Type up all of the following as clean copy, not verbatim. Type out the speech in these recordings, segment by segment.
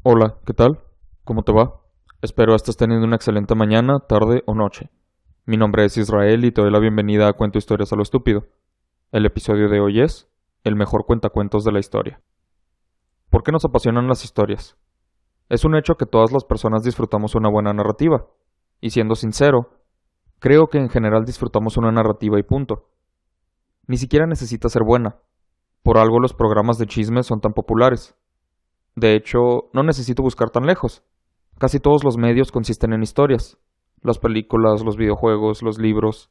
Hola, ¿qué tal? ¿Cómo te va? Espero estés teniendo una excelente mañana, tarde o noche. Mi nombre es Israel y te doy la bienvenida a Cuento Historias a lo Estúpido. El episodio de hoy es el mejor cuentacuentos de la historia. ¿Por qué nos apasionan las historias? Es un hecho que todas las personas disfrutamos una buena narrativa. Y siendo sincero, creo que en general disfrutamos una narrativa y punto. Ni siquiera necesita ser buena. Por algo los programas de chismes son tan populares. De hecho, no necesito buscar tan lejos. Casi todos los medios consisten en historias. Las películas, los videojuegos, los libros,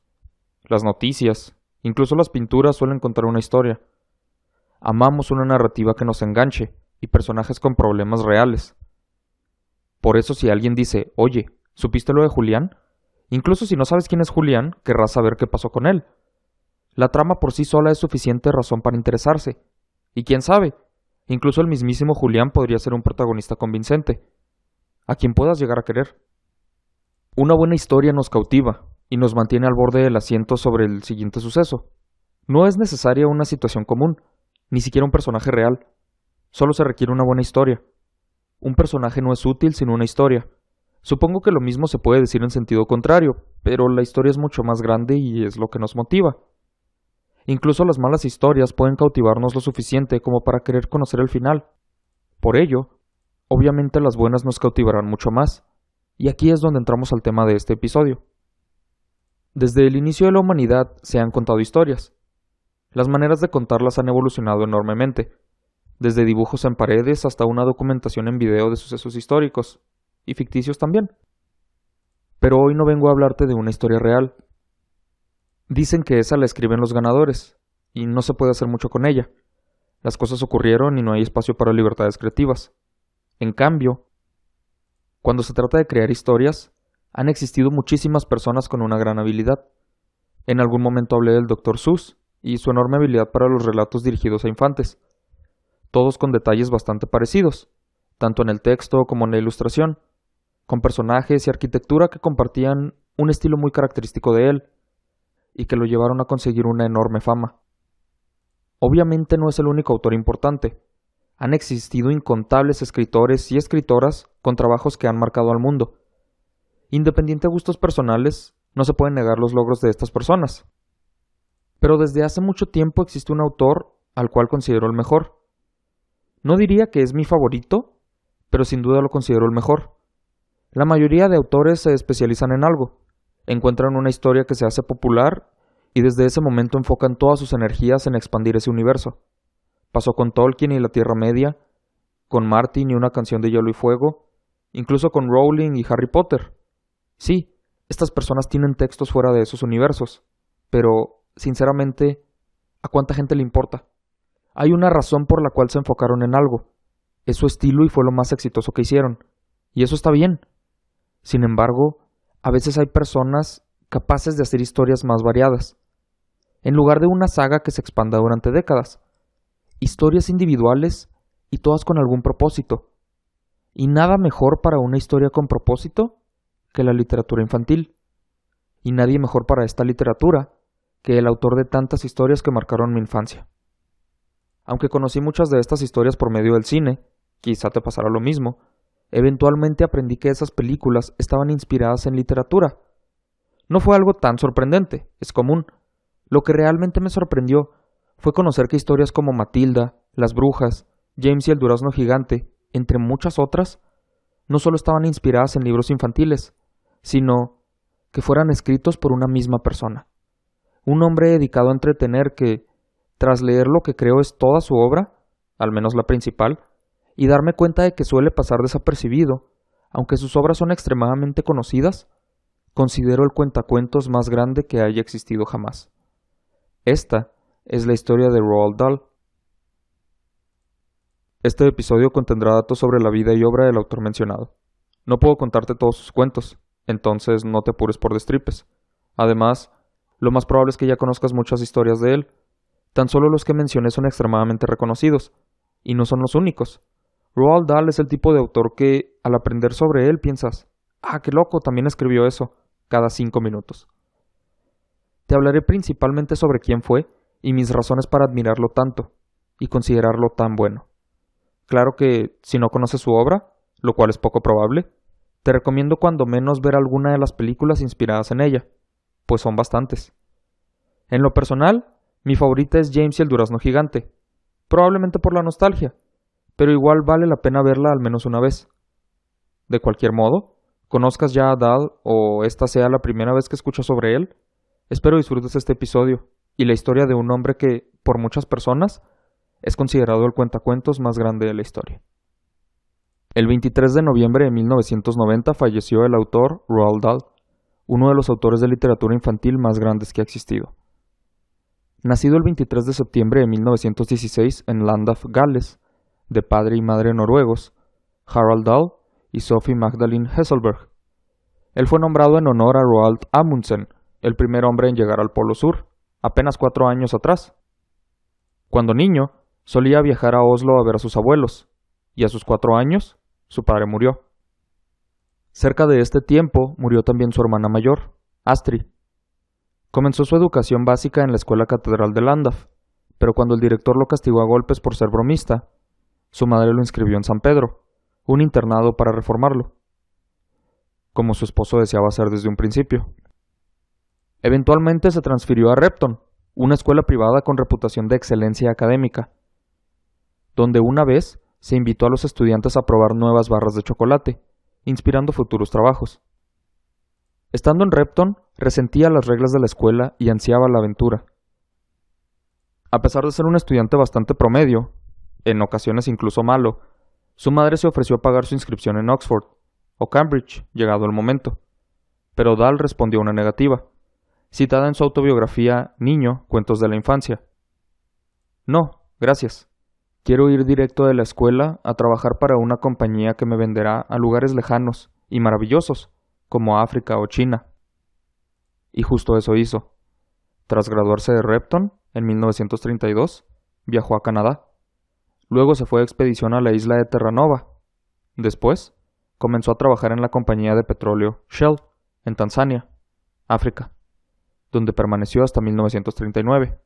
las noticias, incluso las pinturas suelen contar una historia. Amamos una narrativa que nos enganche y personajes con problemas reales. Por eso si alguien dice, oye, ¿supiste lo de Julián? Incluso si no sabes quién es Julián, querrás saber qué pasó con él. La trama por sí sola es suficiente razón para interesarse. Y quién sabe, incluso el mismísimo Julián podría ser un protagonista convincente, a quien puedas llegar a querer. Una buena historia nos cautiva y nos mantiene al borde del asiento sobre el siguiente suceso. No es necesaria una situación común, ni siquiera un personaje real. Solo se requiere una buena historia. Un personaje no es útil sin una historia. Supongo que lo mismo se puede decir en sentido contrario, pero la historia es mucho más grande y es lo que nos motiva. Incluso las malas historias pueden cautivarnos lo suficiente como para querer conocer el final. Por ello, obviamente las buenas nos cautivarán mucho más. Y aquí es donde entramos al tema de este episodio. Desde el inicio de la humanidad se han contado historias. Las maneras de contarlas han evolucionado enormemente, desde dibujos en paredes hasta una documentación en video de sucesos históricos, y ficticios también. Pero hoy no vengo a hablarte de una historia real. Dicen que esa la escriben los ganadores, y no se puede hacer mucho con ella. Las cosas ocurrieron y no hay espacio para libertades creativas. En cambio, cuando se trata de crear historias, han existido muchísimas personas con una gran habilidad. En algún momento hablé del Dr. Seuss y su enorme habilidad para los relatos dirigidos a infantes, todos con detalles bastante parecidos, tanto en el texto como en la ilustración, con personajes y arquitectura que compartían un estilo muy característico de él, y que lo llevaron a conseguir una enorme fama. Obviamente no es el único autor importante. Han existido incontables escritores y escritoras con trabajos que han marcado al mundo. Independiente de gustos personales, no se pueden negar los logros de estas personas. Pero desde hace mucho tiempo existe un autor al cual considero el mejor. No diría que es mi favorito, pero sin duda lo considero el mejor. La mayoría de autores se especializan en algo, encuentran una historia que se hace popular y desde ese momento enfocan todas sus energías en expandir ese universo. Pasó con Tolkien y la Tierra Media, con Martin y una canción de Hielo y Fuego, incluso con Rowling y Harry Potter. Sí, estas personas tienen textos fuera de esos universos, pero, sinceramente, ¿a cuánta gente le importa? Hay una razón por la cual se enfocaron en algo. Es su estilo y fue lo más exitoso que hicieron. Y eso está bien. Sin embargo, a veces hay personas capaces de hacer historias más variadas. En lugar de una saga que se expanda durante décadas. Historias individuales y todas con algún propósito. Y nada mejor para una historia con propósito que la literatura infantil. Y nadie mejor para esta literatura que el autor de tantas historias que marcaron mi infancia. Aunque conocí muchas de estas historias por medio del cine, quizá te pasará lo mismo, eventualmente aprendí que esas películas estaban inspiradas en literatura. No fue algo tan sorprendente, es común. Lo que realmente me sorprendió fue conocer que historias como Matilda, Las Brujas, James y el Durazno Gigante, entre muchas otras, no solo estaban inspiradas en libros infantiles, sino que fueran escritos por una misma persona. Un hombre dedicado a entretener que, tras leer lo que creo es toda su obra, al menos la principal, y darme cuenta de que suele pasar desapercibido, aunque sus obras son extremadamente conocidas, considero el cuentacuentos más grande que haya existido jamás. Esta es la historia de Roald Dahl. Este episodio contendrá datos sobre la vida y obra del autor mencionado. No puedo contarte todos sus cuentos, entonces no te apures por destripes. Además, lo más probable es que ya conozcas muchas historias de él. Tan solo los que mencioné son extremadamente reconocidos, y no son los únicos. Roald Dahl es el tipo de autor que, al aprender sobre él, piensas, ¡ah, qué loco! También escribió eso, cada 5 minutos. Te hablaré principalmente sobre quién fue y mis razones para admirarlo tanto y considerarlo tan bueno. Claro que, si no conoces su obra, lo cual es poco probable, te recomiendo cuando menos ver alguna de las películas inspiradas en ella, pues son bastantes. En lo personal, mi favorita es James y el Durazno Gigante, probablemente por la nostalgia, pero igual vale la pena verla al menos una vez. De cualquier modo, conozcas ya a Dahl o esta sea la primera vez que escuchas sobre él, espero disfrutes este episodio y la historia de un hombre que, por muchas personas, es considerado el cuentacuentos más grande de la historia. El 23 de noviembre de 1990 falleció el autor Roald Dahl, uno de los autores de literatura infantil más grandes que ha existido. Nacido el 23 de septiembre de 1916 en Llandaff, Gales, de padre y madre noruegos, Harald Dahl y Sophie Magdalene Hesselberg. Él fue nombrado en honor a Roald Amundsen, el primer hombre en llegar al Polo Sur, apenas 4 años atrás. Cuando niño, solía viajar a Oslo a ver a sus abuelos, y a sus 4 años, su padre murió. Cerca de este tiempo murió también su hermana mayor, Astrid. Comenzó su educación básica en la Escuela Catedral de Llandaff, pero cuando el director lo castigó a golpes por ser bromista, su madre lo inscribió en San Pedro, un internado para reformarlo, como su esposo deseaba hacer desde un principio. Eventualmente se transfirió a Repton, una escuela privada con reputación de excelencia académica, donde una vez se invitó a los estudiantes a probar nuevas barras de chocolate, inspirando futuros trabajos. Estando en Repton, resentía las reglas de la escuela y ansiaba la aventura. A pesar de ser un estudiante bastante promedio, en ocasiones incluso malo, su madre se ofreció a pagar su inscripción en Oxford o Cambridge, llegado el momento, pero Dahl respondió una negativa, citada en su autobiografía Niño, Cuentos de la Infancia. No, gracias. Quiero ir directo de la escuela a trabajar para una compañía que me venderá a lugares lejanos y maravillosos, como África o China. Y justo eso hizo. Tras graduarse de Repton, en 1932, viajó a Canadá. Luego se fue de expedición a la isla de Terranova. Después, comenzó a trabajar en la compañía de petróleo Shell, en Tanzania, África, donde permaneció hasta 1939.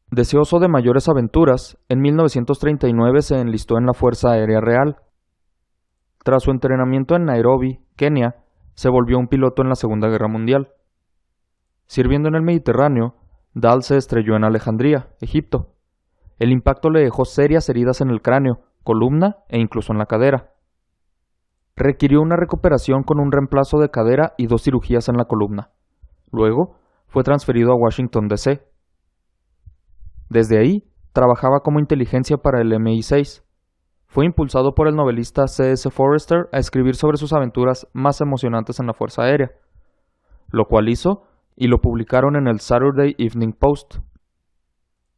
Deseoso de mayores aventuras, en 1939 se enlistó en la Fuerza Aérea Real. Tras su entrenamiento en Nairobi, Kenia, se volvió un piloto en la Segunda Guerra Mundial. Sirviendo en el Mediterráneo, Dahl se estrelló en Alejandría, Egipto. El impacto le dejó serias heridas en el cráneo, columna e incluso en la cadera. Requirió una recuperación con un reemplazo de cadera y 2 cirugías en la columna. Luego, fue transferido a Washington, D.C. Desde ahí, trabajaba como inteligencia para el MI6. Fue impulsado por el novelista C.S. Forester a escribir sobre sus aventuras más emocionantes en la Fuerza Aérea, lo cual hizo y lo publicaron en el Saturday Evening Post.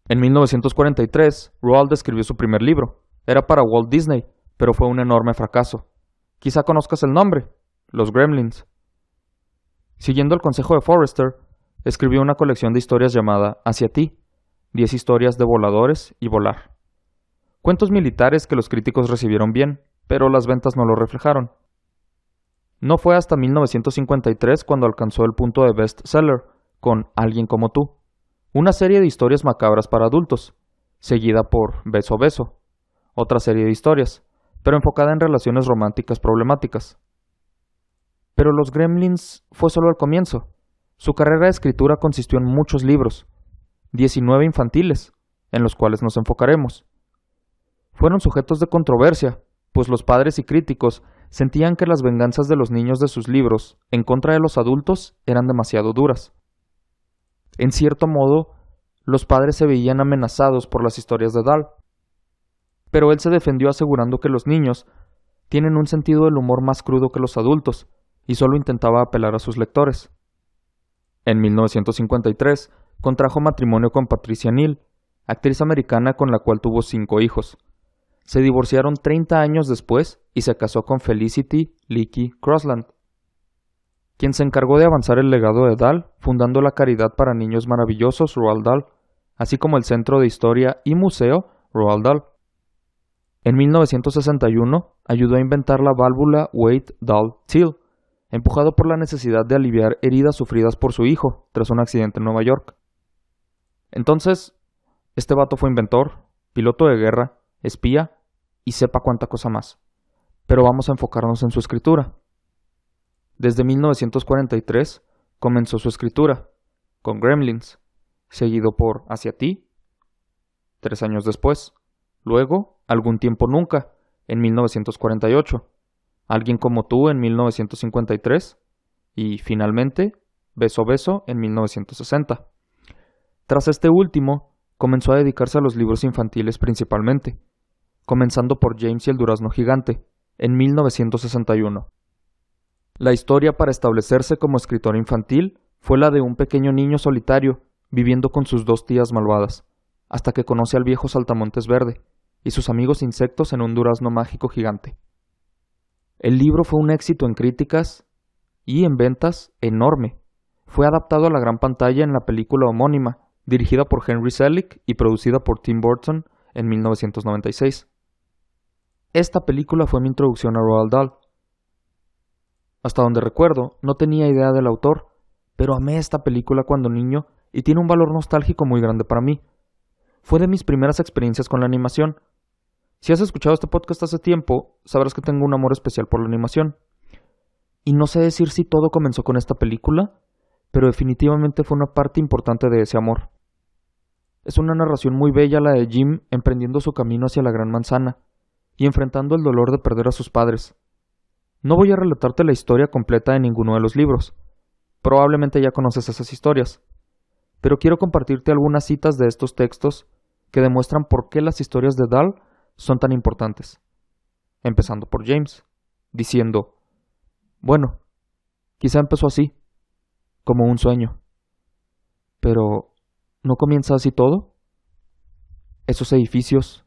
En 1943, Roald escribió su primer libro. Era para Walt Disney, pero fue un enorme fracaso. Quizá conozcas el nombre, Los Gremlins. Siguiendo el consejo de Forester, escribió una colección de historias llamada Hacia ti, 10 historias de voladores y volar. Cuentos militares que los críticos recibieron bien, pero las ventas no lo reflejaron. No fue hasta 1953 cuando alcanzó el punto de bestseller con Alguien como tú, una serie de historias macabras para adultos, seguida por Beso Beso, otra serie de historias, pero enfocada en relaciones románticas problemáticas. Pero Los Gremlins fue solo el comienzo. Su carrera de escritura consistió en muchos libros, 19 infantiles, en los cuales nos enfocaremos. Fueron sujetos de controversia, pues los padres y críticos sentían que las venganzas de los niños de sus libros en contra de los adultos eran demasiado duras. En cierto modo, los padres se veían amenazados por las historias de Dahl, pero él se defendió asegurando que los niños tienen un sentido del humor más crudo que los adultos, y solo intentaba apelar a sus lectores. En 1953, contrajo matrimonio con Patricia Neal, actriz americana con la cual tuvo 5 hijos. Se divorciaron 30 años después y se casó con Felicity Leakey Crossland, quien se encargó de avanzar el legado de Dahl, fundando la caridad para niños maravillosos Roald Dahl, así como el Centro de Historia y Museo Roald Dahl. En 1961, ayudó a inventar la válvula Waite-Dahl-Thiel, empujado por la necesidad de aliviar heridas sufridas por su hijo tras un accidente en Nueva York. Entonces, este vato fue inventor, piloto de guerra, espía y sepa cuánta cosa más. pero vamos a enfocarnos en su escritura. Desde 1943 comenzó su escritura, con Gremlins, seguido por Hacia ti, 3 años después. Luego, Algún tiempo nunca, en 1948. Alguien como tú, en 1953. Y, finalmente, Beso Beso, en 1960. Tras este último, comenzó a dedicarse a los libros infantiles principalmente, comenzando por James y el durazno gigante, en 1961. La historia para establecerse como escritor infantil fue la de un pequeño niño solitario viviendo con sus 2 tías malvadas, hasta que conoce al viejo saltamontes verde y sus amigos insectos en un durazno mágico gigante. El libro fue un éxito en críticas y en ventas enorme. Fue adaptado a la gran pantalla en la película homónima, dirigida por Henry Selick y producida por Tim Burton en 1996. Esta película fue mi introducción a Roald Dahl. Hasta donde recuerdo, no tenía idea del autor, pero amé esta película cuando niño y tiene un valor nostálgico muy grande para mí. Fue de mis primeras experiencias con la animación. Si has escuchado este podcast hace tiempo, sabrás que tengo un amor especial por la animación. Y no sé decir si todo comenzó con esta película, pero definitivamente fue una parte importante de ese amor. Es una narración muy bella la de Jim emprendiendo su camino hacia la Gran Manzana y enfrentando el dolor de perder a sus padres. No voy a relatarte la historia completa de ninguno de los libros. Probablemente ya conoces esas historias. Pero quiero compartirte algunas citas de estos textos que demuestran por qué las historias de Dahl son tan importantes. Empezando por James, diciendo: bueno, quizá empezó así, como un sueño. Pero, ¿no comienza así todo? Esos edificios,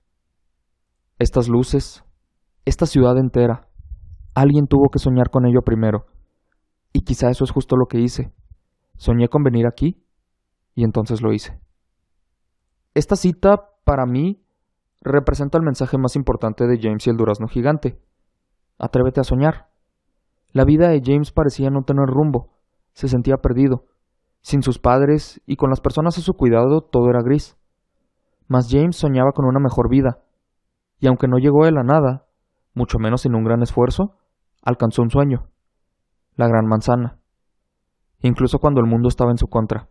estas luces, esta ciudad entera. Alguien tuvo que soñar con ello primero. Y quizá eso es justo lo que hice. Soñé con venir aquí y entonces lo hice. Esta cita, para mí, representa el mensaje más importante de James y el durazno gigante. Atrévete a soñar. La vida de James parecía no tener rumbo. Se sentía perdido. Sin sus padres y con las personas a su cuidado todo era gris. Mas James soñaba con una mejor vida. Y aunque no llegó de la nada, mucho menos sin un gran esfuerzo, alcanzó un sueño. La Gran Manzana. Incluso cuando el mundo estaba en su contra.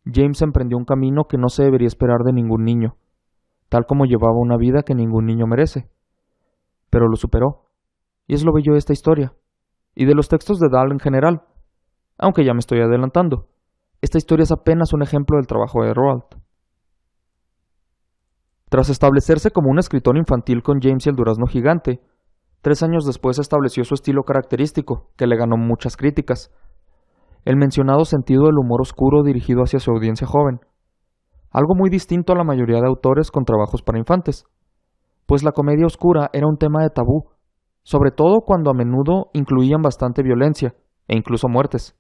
James emprendió un camino que no se debería esperar de ningún niño, tal como llevaba una vida que ningún niño merece. Pero lo superó. Y es lo bello de esta historia. Y de los textos de Dahl en general. Aunque ya me estoy adelantando. Esta historia es apenas un ejemplo del trabajo de Roald. Tras establecerse como un escritor infantil con James y el durazno gigante, 3 años después estableció su estilo característico, que le ganó muchas críticas. El mencionado sentido del humor oscuro dirigido hacia su audiencia joven. Algo muy distinto a la mayoría de autores con trabajos para infantes, pues la comedia oscura era un tema de tabú, sobre todo cuando a menudo incluían bastante violencia e incluso muertes.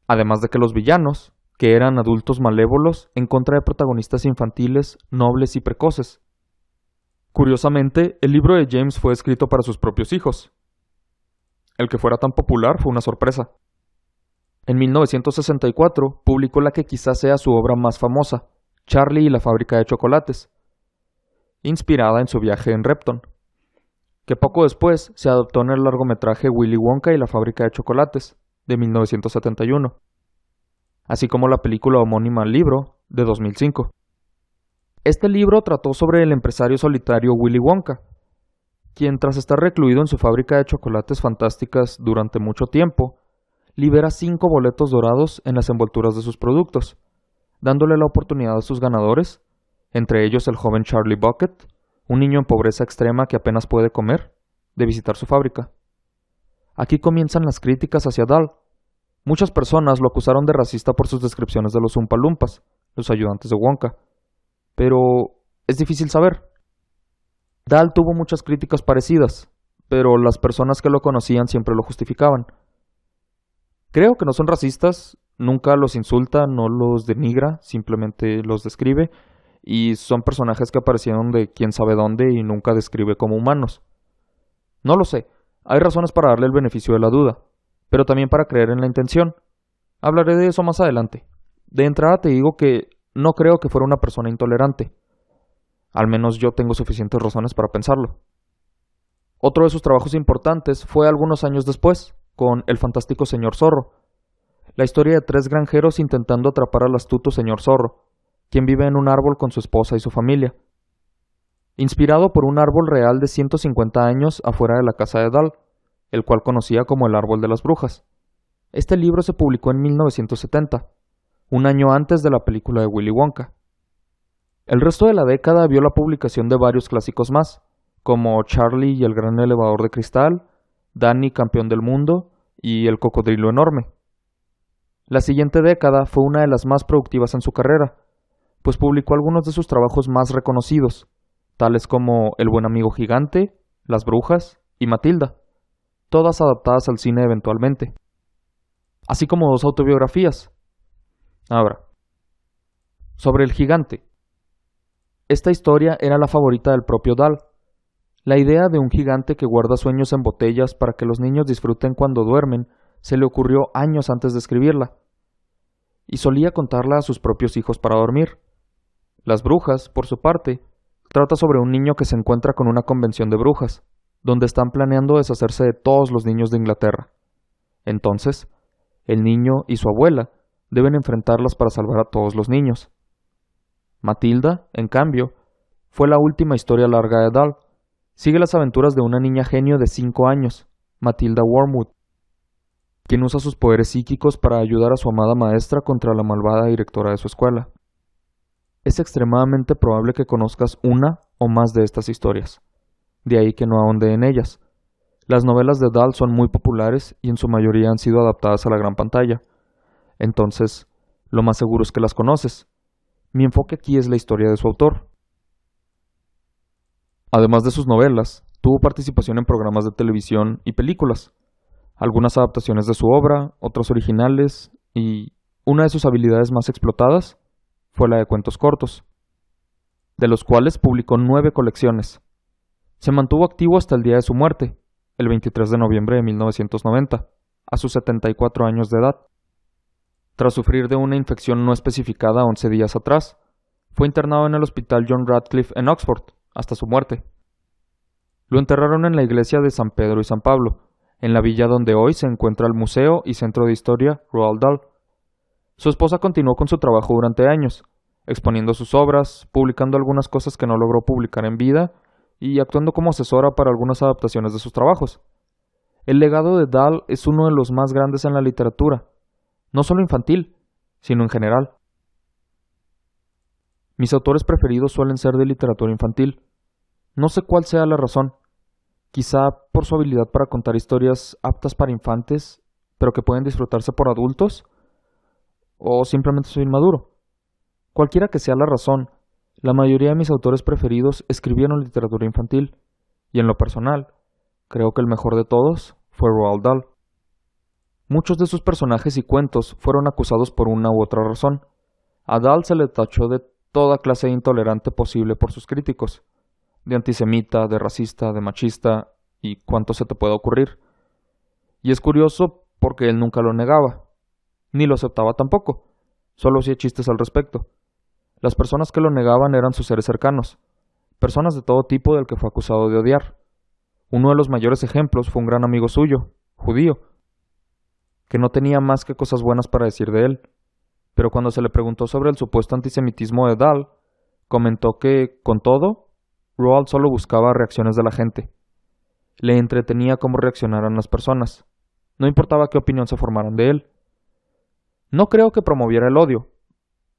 Además de que los villanos, que eran adultos malévolos en contra de protagonistas infantiles, nobles y precoces. Curiosamente, el libro de James fue escrito para sus propios hijos. El que fuera tan popular fue una sorpresa. En 1964 publicó la que quizás sea su obra más famosa, Charlie y la fábrica de chocolates, inspirada en su viaje en Repton, que poco después se adaptó en el largometraje Willy Wonka y la fábrica de chocolates, de 1971, así como la película homónima al libro, de 2005. Este libro trató sobre el empresario solitario Willy Wonka, quien tras estar recluido en su fábrica de chocolates fantásticas durante mucho tiempo, libera 5 boletos dorados en las envolturas de sus productos, dándole la oportunidad a sus ganadores, entre ellos el joven Charlie Bucket, un niño en pobreza extrema que apenas puede comer, de visitar su fábrica. Aquí comienzan las críticas hacia Dahl. Muchas personas lo acusaron de racista por sus descripciones de los Oompa Loompas, los ayudantes de Wonka. Pero es difícil saber. Dahl tuvo muchas críticas parecidas, pero las personas que lo conocían siempre lo justificaban. Creo que no son racistas, nunca los insulta, no los denigra, simplemente los describe, y son personajes que aparecieron de quién sabe dónde y nunca describe como humanos. No lo sé, hay razones para darle el beneficio de la duda, pero también para creer en la intención. Hablaré de eso más adelante. De entrada te digo que no creo que fuera una persona intolerante. Al menos yo tengo suficientes razones para pensarlo. Otro de sus trabajos importantes fue algunos años después, con El fantástico señor Zorro, la historia de 3 granjeros intentando atrapar al astuto señor Zorro, quien vive en un árbol con su esposa y su familia. Inspirado por un árbol real de 150 años afuera de la casa de Dahl, el cual conocía como el Árbol de las Brujas. Este libro se publicó en 1970, un año antes de la película de Willy Wonka. El resto de la década vio la publicación de varios clásicos más, como Charlie y el gran elevador de cristal, Danny, campeón del mundo, y El cocodrilo enorme. La siguiente década fue una de las más productivas en su carrera, pues publicó algunos de sus trabajos más reconocidos, tales como El buen amigo gigante, Las brujas y Matilda, todas adaptadas al cine eventualmente, así como 2 autobiografías. Ahora, sobre el gigante. Esta historia era la favorita del propio Dahl. La idea de un gigante que guarda sueños en botellas para que los niños disfruten cuando duermen se le ocurrió años antes de escribirla, y solía contarla a sus propios hijos para dormir. Las brujas, por su parte, trata sobre un niño que se encuentra con una convención de brujas, donde están planeando deshacerse de todos los niños de Inglaterra. Entonces, el niño y su abuela deben enfrentarlas para salvar a todos los niños. Matilda, en cambio, fue la última historia larga de Dahl. Sigue las aventuras de una niña genio de 5 años, Matilda Wormwood, quien usa sus poderes psíquicos para ayudar a su amada maestra contra la malvada directora de su escuela. Es extremadamente probable que conozcas una o más de estas historias, de ahí que no ahonde en ellas. Las novelas de Dahl son muy populares y en su mayoría han sido adaptadas a la gran pantalla, entonces lo más seguro es que las conoces. Mi enfoque aquí es la historia de su autor. Además de sus novelas, tuvo participación en programas de televisión y películas, algunas adaptaciones de su obra, otras originales, y una de sus habilidades más explotadas fue la de cuentos cortos, de los cuales publicó 9 colecciones. Se mantuvo activo hasta el día de su muerte, el 23 de noviembre de 1990, a sus 74 años de edad. Tras sufrir de una infección no especificada 11 días atrás, fue internado en el Hospital John Radcliffe en Oxford, hasta su muerte. Lo enterraron en la iglesia de San Pedro y San Pablo, en la villa donde hoy se encuentra el Museo y Centro de Historia Roald Dahl. Su esposa continuó con su trabajo durante años, exponiendo sus obras, publicando algunas cosas que no logró publicar en vida y actuando como asesora para algunas adaptaciones de sus trabajos. El legado de Dahl es uno de los más grandes en la literatura, no solo infantil, sino en general. Mis autores preferidos suelen ser de literatura infantil. No sé cuál sea la razón. Quizá por su habilidad para contar historias aptas para infantes, pero que pueden disfrutarse por adultos, o simplemente soy inmaduro. Cualquiera que sea la razón, la mayoría de mis autores preferidos escribieron literatura infantil, y en lo personal, creo que el mejor de todos fue Roald Dahl. Muchos de sus personajes y cuentos fueron acusados por una u otra razón. A Dahl se le tachó de toda clase de intolerante posible por sus críticos, de antisemita, de racista, de machista, y cuánto se te pueda ocurrir. Y es curioso porque él nunca lo negaba, ni lo aceptaba tampoco, solo hacía chistes al respecto. Las personas que lo negaban eran sus seres cercanos, personas de todo tipo del que fue acusado de odiar. Uno de los mayores ejemplos fue un gran amigo suyo, judío, que no tenía más que cosas buenas para decir de él, pero cuando se le preguntó sobre el supuesto antisemitismo de Dahl, comentó que, con todo, Roald solo buscaba reacciones de la gente. Le entretenía cómo reaccionaran las personas. No importaba qué opinión se formaran de él. No creo que promoviera el odio,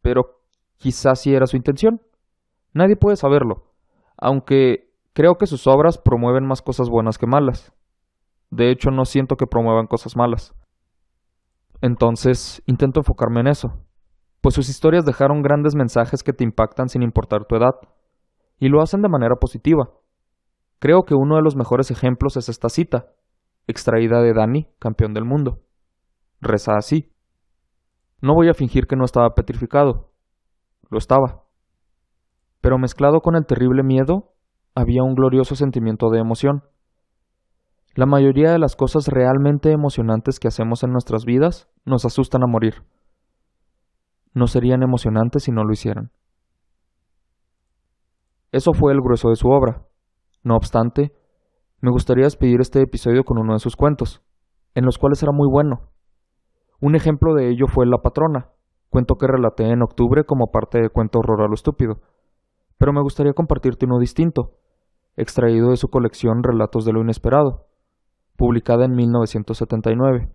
pero quizás sí era su intención. Nadie puede saberlo, aunque creo que sus obras promueven más cosas buenas que malas. De hecho, no siento que promuevan cosas malas. Entonces, intento enfocarme en eso, pues sus historias dejaron grandes mensajes que te impactan sin importar tu edad, y lo hacen de manera positiva. Creo que uno de los mejores ejemplos es esta cita, extraída de Danny, campeón del mundo. Reza así: no voy a fingir que no estaba petrificado. Lo estaba. Pero mezclado con el terrible miedo, había un glorioso sentimiento de emoción. La mayoría de las cosas realmente emocionantes que hacemos en nuestras vidas nos asustan a morir. No serían emocionantes si no lo hicieran. Eso fue el grueso de su obra. No obstante, Me gustaría despedir este episodio con uno de sus cuentos, en los cuales era muy bueno. Un ejemplo de ello fue La Patrona, cuento que relaté en octubre como parte de Cuento Horror a lo Estúpido, pero me gustaría compartirte uno distinto, extraído de su colección Relatos de lo Inesperado, publicada en 1979.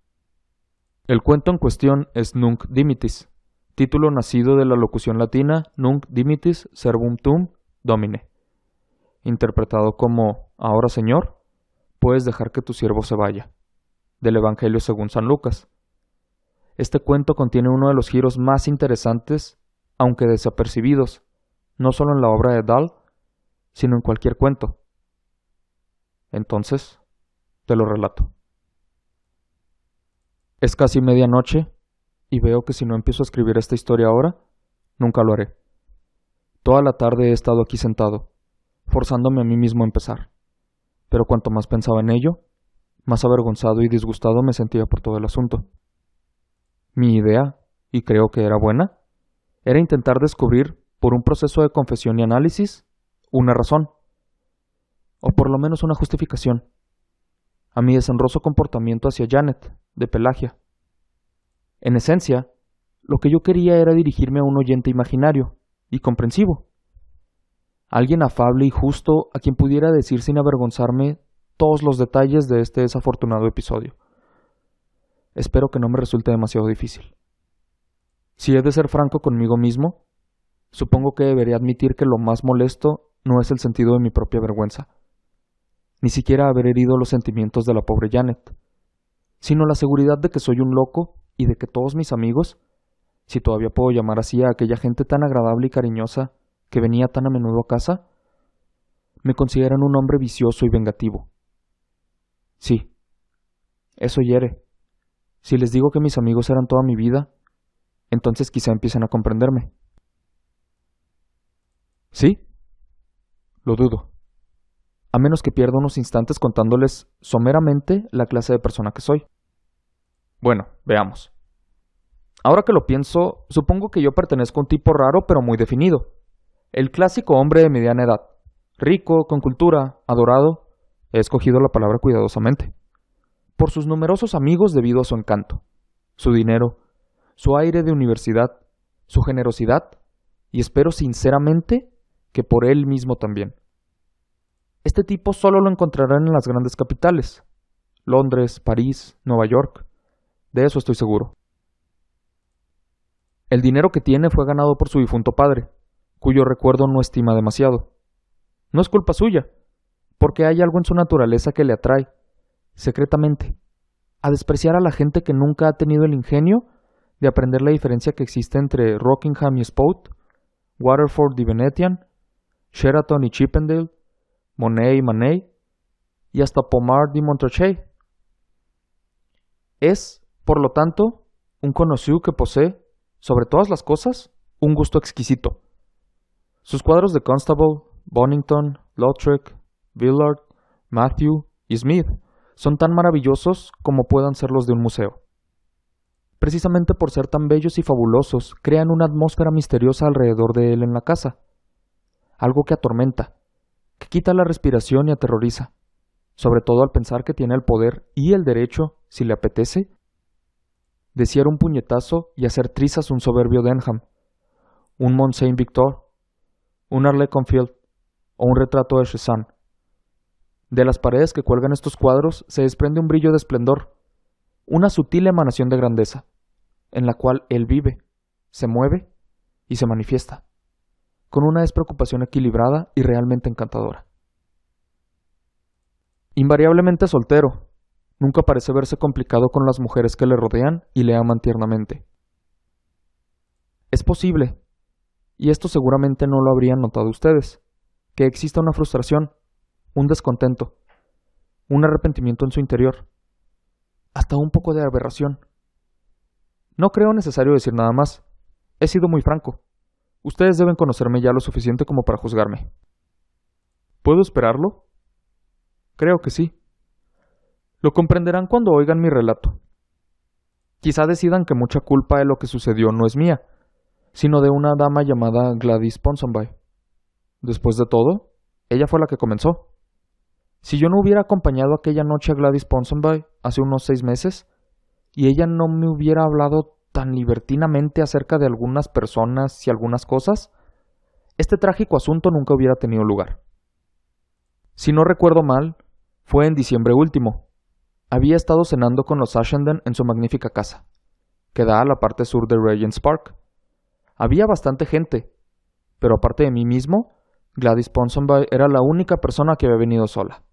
El cuento en cuestión es Nunc Dimittis, título nacido de la locución latina Nunc Dimittis servum tuum Domine, interpretado como Ahora Señor, puedes dejar que tu siervo se vaya, del Evangelio según San Lucas. Este cuento contiene uno de los giros más interesantes, aunque desapercibidos, no solo en la obra de Dahl, sino en cualquier cuento. Entonces, te lo relato. Es casi medianoche, y veo que si no empiezo a escribir esta historia ahora, nunca lo haré. Toda la tarde he estado aquí sentado, forzándome a mí mismo a empezar, pero cuanto más pensaba en ello, más avergonzado y disgustado me sentía por todo el asunto. Mi idea, y creo que era buena, era intentar descubrir, por un proceso de confesión y análisis, una razón, o por lo menos una justificación, a mi deshonroso comportamiento hacia Janet, de Pelagia. En esencia, lo que yo quería era dirigirme a un oyente imaginario y comprensivo, alguien afable y justo a quien pudiera decir sin avergonzarme todos los detalles de este desafortunado episodio. Espero que no me resulte demasiado difícil. Si he de ser franco conmigo mismo, supongo que debería admitir que lo más molesto no es el sentido de mi propia vergüenza, ni siquiera haber herido los sentimientos de la pobre Janet, sino la seguridad de que soy un loco y de que todos mis amigos, si todavía puedo llamar así a aquella gente tan agradable y cariñosa que venía tan a menudo a casa, me consideran un hombre vicioso y vengativo. Sí, eso hiere. Si les digo que mis amigos eran toda mi vida, entonces quizá empiecen a comprenderme. ¿Sí? Lo dudo. A menos que pierda unos instantes contándoles someramente la clase de persona que soy. Bueno, veamos. Ahora que lo pienso, supongo que yo pertenezco a un tipo raro pero muy definido. El clásico hombre de mediana edad. Rico, con cultura, adorado. He escogido la palabra cuidadosamente. Por sus numerosos amigos debido a su encanto, su dinero, su aire de universidad, su generosidad, y espero sinceramente que por él mismo también. Este tipo solo lo encontrarán en las grandes capitales, Londres, París, Nueva York, de eso estoy seguro. El dinero que tiene fue ganado por su difunto padre, cuyo recuerdo no estima demasiado. No es culpa suya, porque hay algo en su naturaleza que le atrae, secretamente, a despreciar a la gente que nunca ha tenido el ingenio de aprender la diferencia que existe entre Rockingham y Spout, Waterford y Venetian, Sheraton y Chippendale, Monet y Manet, y hasta Pomard y Montrachet. Es, por lo tanto, un connoisseur que posee, sobre todas las cosas, un gusto exquisito. Sus cuadros de Constable, Bonington, Lautrec, Villard, Matthew y Smith son tan maravillosos como puedan ser los de un museo. Precisamente por ser tan bellos y fabulosos, crean una atmósfera misteriosa alrededor de él en la casa. Algo que atormenta, que quita la respiración y aterroriza, sobre todo al pensar que tiene el poder y el derecho, si le apetece, de siar un puñetazo y hacer trizas un soberbio Denham, un Mont Saint-Victor, un Arleconfield o un retrato de Cézanne. De las paredes que cuelgan estos cuadros se desprende un brillo de esplendor, una sutil emanación de grandeza, en la cual él vive, se mueve y se manifiesta, con una despreocupación equilibrada y realmente encantadora. Invariablemente soltero, nunca parece verse complicado con las mujeres que le rodean y le aman tiernamente. Es posible, y esto seguramente no lo habrían notado ustedes, que exista una frustración, un descontento, un arrepentimiento en su interior, hasta un poco de aberración. No creo necesario decir nada más. He sido muy franco. Ustedes deben conocerme ya lo suficiente como para juzgarme. ¿Puedo esperarlo? Creo que sí. Lo comprenderán cuando oigan mi relato. Quizá decidan que mucha culpa de lo que sucedió no es mía, sino de una dama llamada Gladys Ponsonby. Después de todo, ella fue la que comenzó. Si yo no hubiera acompañado aquella noche a Gladys Ponsonby hace unos 6 meses, y ella no me hubiera hablado tan libertinamente acerca de algunas personas y algunas cosas, este trágico asunto nunca hubiera tenido lugar. Si no recuerdo mal, fue en diciembre último. Había estado cenando con los Ashenden en su magnífica casa, que da a la parte sur de Regent's Park. Había bastante gente, pero aparte de mí mismo, Gladys Ponsonby era la única persona que había venido sola.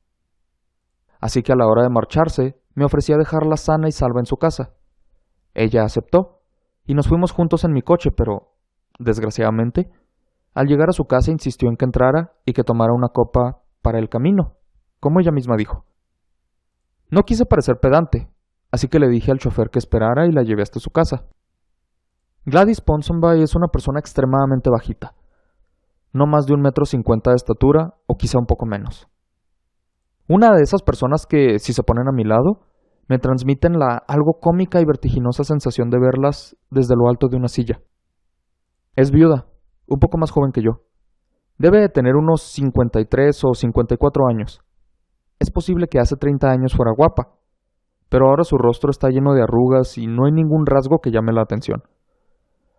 Así que a la hora de marcharse, me ofrecí a dejarla sana y salva en su casa. Ella aceptó, y nos fuimos juntos en mi coche, pero, desgraciadamente, al llegar a su casa insistió en que entrara y que tomara una copa para el camino, como ella misma dijo. No quise parecer pedante, así que le dije al chofer que esperara y la llevé hasta su casa. Gladys Ponsonby es una persona extremadamente bajita, no más de 1,50 m de estatura o quizá un poco menos. Una de esas personas que, si se ponen a mi lado, me transmiten la algo cómica y vertiginosa sensación de verlas desde lo alto de una silla. Es viuda, un poco más joven que yo. Debe de tener unos 53 o 54 años. Es posible que hace 30 años fuera guapa, pero ahora su rostro está lleno de arrugas y no hay ningún rasgo que llame la atención.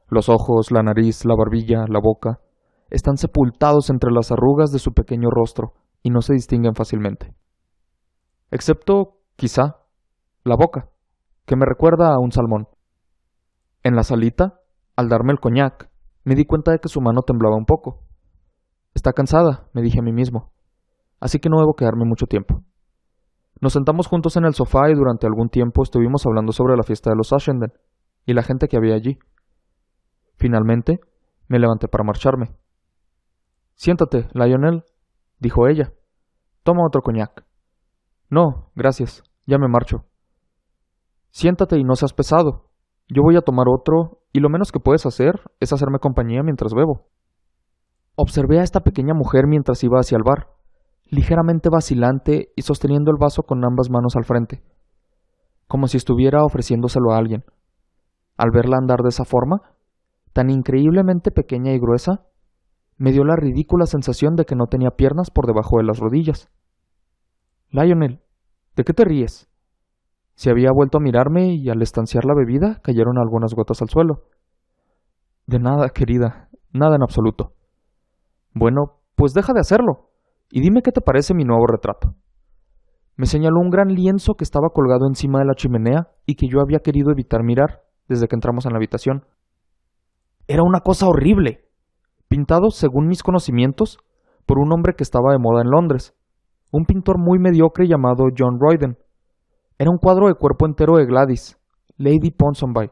Los ojos, la nariz, la barbilla, la boca, están sepultados entre las arrugas de su pequeño rostro y no se distinguen fácilmente. Excepto, quizá, la boca, que me recuerda a un salmón. En la salita, al darme el coñac, me di cuenta de que su mano temblaba un poco. Está cansada, me dije a mí mismo, así que no debo quedarme mucho tiempo. Nos sentamos juntos en el sofá y durante algún tiempo estuvimos hablando sobre la fiesta de los Ashenden y la gente que había allí. Finalmente, me levanté para marcharme. «Siéntate, Lionel», dijo ella. «Toma otro coñac». «No, gracias, ya me marcho». «Siéntate y no seas pesado. Yo voy a tomar otro y lo menos que puedes hacer es hacerme compañía mientras bebo». Observé a esta pequeña mujer mientras iba hacia el bar, ligeramente vacilante y sosteniendo el vaso con ambas manos al frente, como si estuviera ofreciéndoselo a alguien. Al verla andar de esa forma, tan increíblemente pequeña y gruesa, me dio la ridícula sensación de que no tenía piernas por debajo de las rodillas. «Lionel, ¿de qué te ríes?» Se había vuelto a mirarme y al estanciar la bebida cayeron algunas gotas al suelo. «De nada, querida, nada en absoluto». «Bueno, pues deja de hacerlo, y dime qué te parece mi nuevo retrato». Me señaló un gran lienzo que estaba colgado encima de la chimenea y que yo había querido evitar mirar desde que entramos en la habitación. Era una cosa horrible, pintado, según mis conocimientos, por un hombre que estaba de moda en Londres, un pintor muy mediocre llamado John Royden. Era un cuadro de cuerpo entero de Gladys, Lady Ponsonby,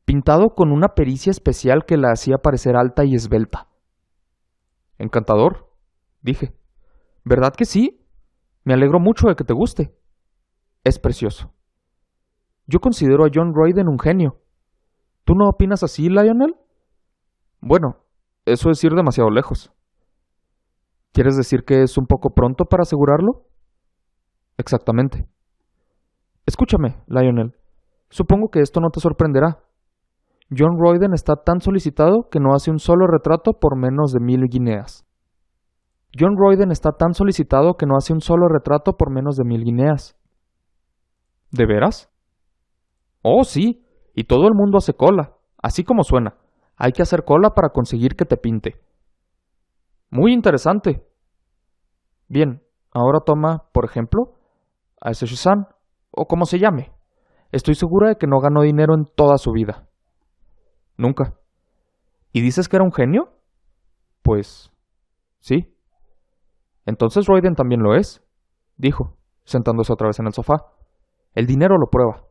pintado con una pericia especial que la hacía parecer alta y esbelta. «Encantador», dije. «¿Verdad que sí? Me alegro mucho de que te guste. Es precioso. Yo considero a John Royden un genio. ¿Tú no opinas así, Lionel?» «Bueno, eso es ir demasiado lejos». «¿Quieres decir que es un poco pronto para asegurarlo?» «Exactamente». «Escúchame, Lionel. Supongo que esto no te sorprenderá. John Royden está tan solicitado que no hace un solo retrato por menos de 1,000 guineas. John Royden está tan solicitado que no hace un solo retrato por menos de 1,000 guineas. ¿De veras? Oh, sí, y todo el mundo hace cola, así como suena. Hay que hacer cola para conseguir que te pinte. Muy interesante. Bien, ahora toma, por ejemplo, a ese Shazam, o como se llame. Estoy segura de que no ganó dinero en toda su vida. Nunca. ¿Y dices que era un genio? Pues, sí. Entonces Royden también lo es, dijo, sentándose otra vez en el sofá. El dinero lo prueba.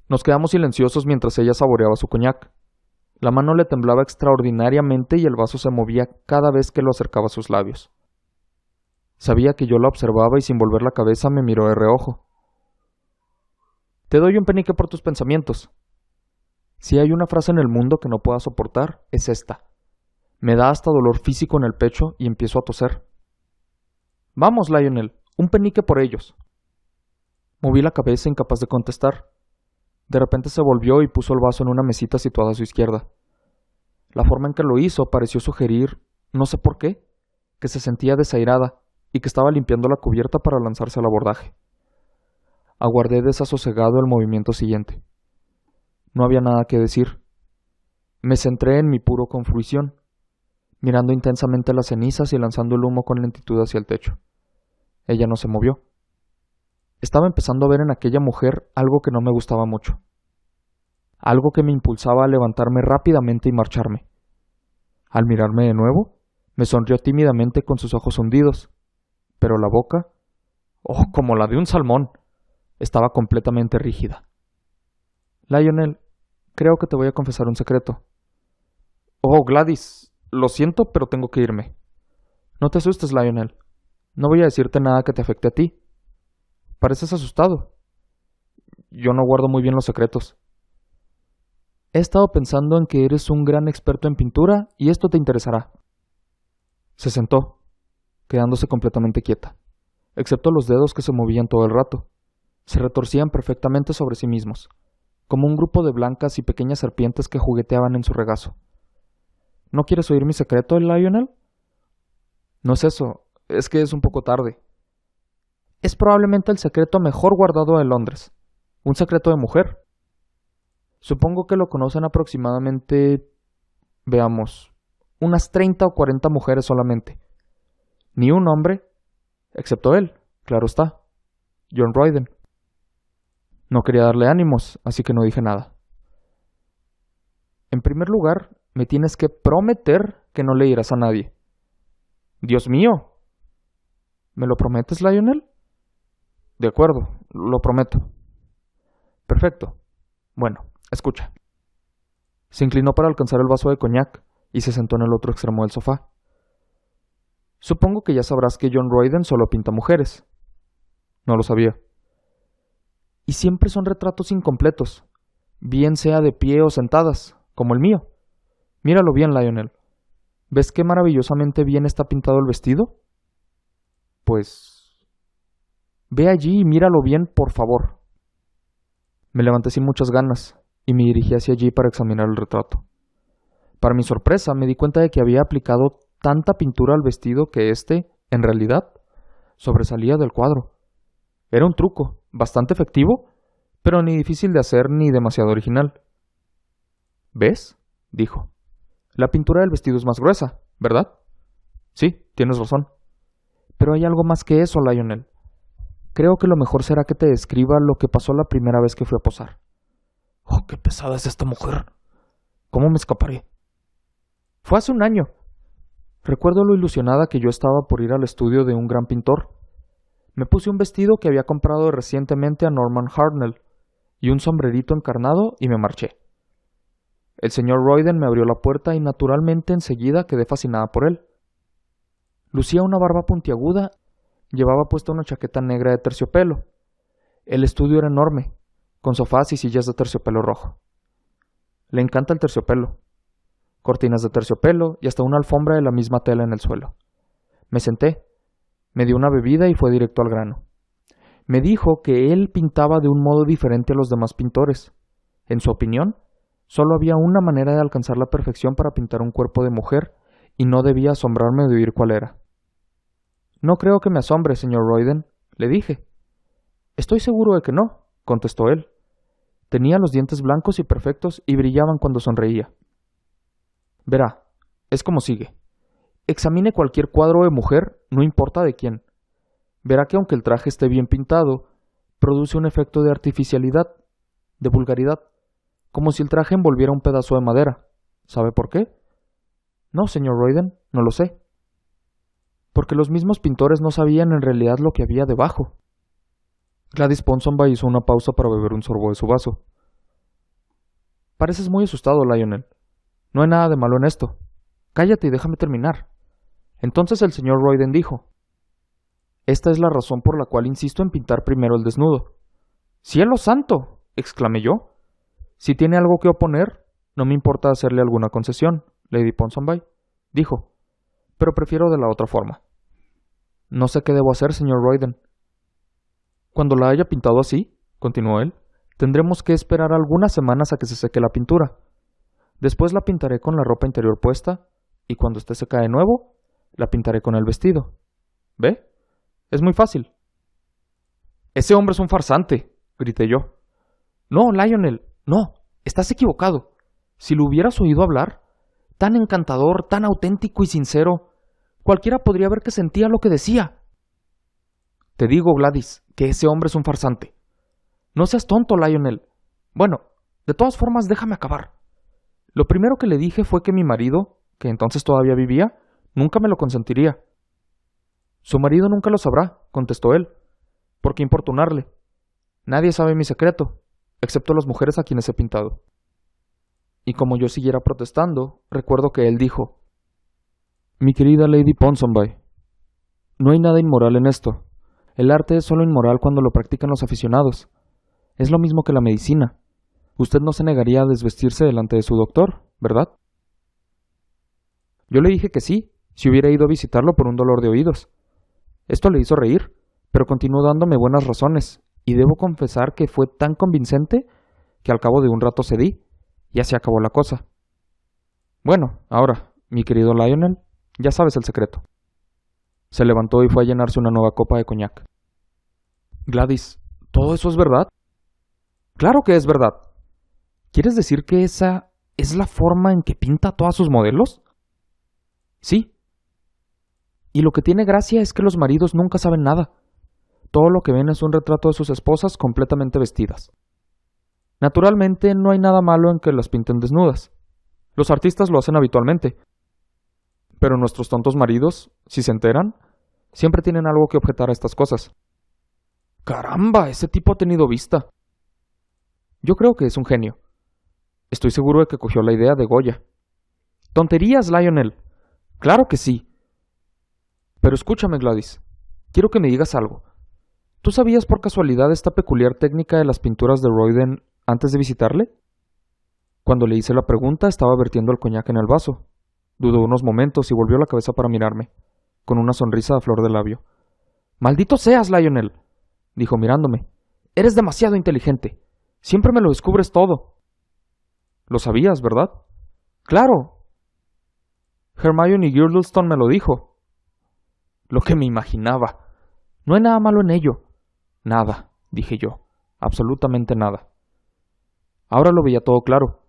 Nos quedamos silenciosos mientras ella saboreaba su coñac. La mano le temblaba extraordinariamente y el vaso se movía cada vez que lo acercaba a sus labios. Sabía que yo la observaba y sin volver la cabeza me miró de reojo. «Te doy un penique por tus pensamientos. Si hay una frase en el mundo que no pueda soportar, es esta. Me da hasta dolor físico en el pecho y empiezo a toser. Vamos, Lionel, un penique por ellos». Moví la cabeza incapaz de contestar. De repente se volvió y puso el vaso en una mesita situada a su izquierda. La forma en que lo hizo pareció sugerir, no sé por qué, que se sentía desairada y que estaba limpiando la cubierta para lanzarse al abordaje. Aguardé desasosegado el movimiento siguiente. No había nada que decir. Me centré en mi puro con fruición, mirando intensamente las cenizas y lanzando el humo con lentitud hacia el techo. Ella no se movió. Estaba empezando a ver en aquella mujer algo que no me gustaba mucho. Algo que me impulsaba a levantarme rápidamente y marcharme. Al mirarme de nuevo, me sonrió tímidamente con sus ojos hundidos, pero la boca, oh, como la de un salmón, estaba completamente rígida. Lionel, creo que te voy a confesar un secreto. Oh, Gladys, lo siento, pero tengo que irme. No te asustes, Lionel. No voy a decirte nada que te afecte a ti. Pareces asustado. Yo no guardo muy bien los secretos. He estado pensando en que eres un gran experto en pintura y esto te interesará. Se sentó, quedándose completamente quieta, excepto los dedos que se movían todo el rato. Se retorcían perfectamente sobre sí mismos, como un grupo de blancas y pequeñas serpientes que jugueteaban en su regazo. ¿No quieres oír mi secreto, Lionel? No es eso, es que es un poco tarde. Es probablemente el secreto mejor guardado de Londres. Un secreto de mujer. Supongo que lo conocen aproximadamente, veamos, unas 30 o 40 mujeres solamente. Ni un hombre, excepto él, claro está, John Royden. No quería darle ánimos, así que no dije nada. En primer lugar, me tienes que prometer que no le dirás a nadie. ¡Dios mío! ¿Me lo prometes, Lionel? De acuerdo, lo prometo. Perfecto. Bueno, escucha. Se inclinó para alcanzar el vaso de coñac y se sentó en el otro extremo del sofá. Supongo que ya sabrás que John Royden solo pinta mujeres. No lo sabía. Y siempre son retratos incompletos, bien sea de pie o sentadas, como el mío. Míralo bien, Lionel. ¿Ves qué maravillosamente bien está pintado el vestido? Pues... ve allí y míralo bien, por favor. Me levanté sin muchas ganas y me dirigí hacia allí para examinar el retrato. Para mi sorpresa, me di cuenta de que había aplicado tanta pintura al vestido que éste, en realidad, sobresalía del cuadro. Era un truco, bastante efectivo, pero ni difícil de hacer ni demasiado original. ¿Ves?, dijo. La pintura del vestido es más gruesa, ¿verdad? Sí, tienes razón. Pero hay algo más que eso, Lionel. Creo que lo mejor será que te describa lo que pasó la primera vez que fui a posar. Oh, qué pesada es esta mujer. ¿Cómo me escaparé? Fue hace un año. Recuerdo lo ilusionada que yo estaba por ir al estudio de un gran pintor. Me puse un vestido que había comprado recientemente a Norman Hartnell y un sombrerito encarnado y me marché. El señor Royden me abrió la puerta y naturalmente enseguida quedé fascinada por él. Lucía una barba puntiaguda, llevaba puesta una chaqueta negra de terciopelo. El estudio era enorme, con sofás y sillas de terciopelo rojo. Le encanta el terciopelo, cortinas de terciopelo y hasta una alfombra de la misma tela en el suelo. Me senté, me dio una bebida y fue directo al grano. Me dijo que él pintaba de un modo diferente a los demás pintores. En su opinión, solo había una manera de alcanzar la perfección para pintar un cuerpo de mujer y no debía asombrarme de oír cuál era. No creo que me asombre, señor Royden, le dije. Estoy seguro de que no, contestó él. Tenía los dientes blancos y perfectos y brillaban cuando sonreía. Verá, es como sigue. Examine cualquier cuadro de mujer, no importa de quién. Verá que aunque el traje esté bien pintado, produce un efecto de artificialidad, de vulgaridad, como si el traje envolviera un pedazo de madera. ¿Sabe por qué? No, señor Royden, no lo sé. Porque los mismos pintores no sabían en realidad lo que había debajo. Gladys Ponsonby hizo una pausa para beber un sorbo de su vaso. Pareces muy asustado, Lionel. No hay nada de malo en esto. Cállate y déjame terminar. Entonces el señor Royden dijo: esta es la razón por la cual insisto en pintar primero el desnudo. ¡Cielo santo!, exclamé yo. Si tiene algo que oponer, no me importa hacerle alguna concesión, Lady Ponsonby, dijo, pero prefiero de la otra forma. No sé qué debo hacer, señor Royden. Cuando la haya pintado así, continuó él, tendremos que esperar algunas semanas a que se seque la pintura. Después la pintaré con la ropa interior puesta, y cuando esté seca de nuevo, la pintaré con el vestido. ¿Ve? Es muy fácil. Ese hombre es un farsante, grité yo. No, Lionel, no, estás equivocado. Si lo hubieras oído hablar, tan encantador, tan auténtico y sincero, cualquiera podría ver que sentía lo que decía. Te digo, Gladys, que ese hombre es un farsante. No seas tonto, Lionel. Bueno, de todas formas, déjame acabar. Lo primero que le dije fue que mi marido, que entonces todavía vivía, nunca me lo consentiría. Su marido nunca lo sabrá, contestó él. ¿Por qué importunarle? Nadie sabe mi secreto, excepto las mujeres a quienes he pintado. Y como yo siguiera protestando, recuerdo que él dijo: Mi querida Lady Ponsonby, no hay nada inmoral en esto. El arte es solo inmoral cuando lo practican los aficionados. Es lo mismo que la medicina. Usted no se negaría a desvestirse delante de su doctor, ¿verdad? Yo le dije que sí, si hubiera ido a visitarlo por un dolor de oídos. Esto le hizo reír, pero continuó dándome buenas razones, y debo confesar que fue tan convincente que al cabo de un rato cedí, y así acabó la cosa. Bueno, ahora, mi querido Lionel, ya sabes el secreto. Se levantó y fue a llenarse una nueva copa de coñac. Gladys, ¿todo eso es verdad? Claro que es verdad. ¿Quieres decir que esa es la forma en que pinta a todas sus modelos? Sí. Y lo que tiene gracia es que los maridos nunca saben nada. Todo lo que ven es un retrato de sus esposas completamente vestidas. Naturalmente, no hay nada malo en que las pinten desnudas. Los artistas lo hacen habitualmente. Pero nuestros tontos maridos, si se enteran, siempre tienen algo que objetar a estas cosas. ¡Caramba! Ese tipo ha tenido vista. Yo creo que es un genio. Estoy seguro de que cogió la idea de Goya. ¡Tonterías, Lionel! ¡Claro que sí! Pero escúchame, Gladys. Quiero que me digas algo. ¿Tú sabías por casualidad esta peculiar técnica de las pinturas de Royden antes de visitarle? Cuando le hice la pregunta, estaba vertiendo el coñac en el vaso. Dudó unos momentos y volvió la cabeza para mirarme, con una sonrisa a flor de labio. ¡Maldito seas, Lionel!, dijo mirándome. Eres demasiado inteligente. Siempre me lo descubres todo. Lo sabías, ¿verdad? ¡Claro! Hermione Girdlestone me lo dijo. Lo que me imaginaba. No hay nada malo en ello. Nada, dije yo. Absolutamente nada. Ahora lo veía todo claro.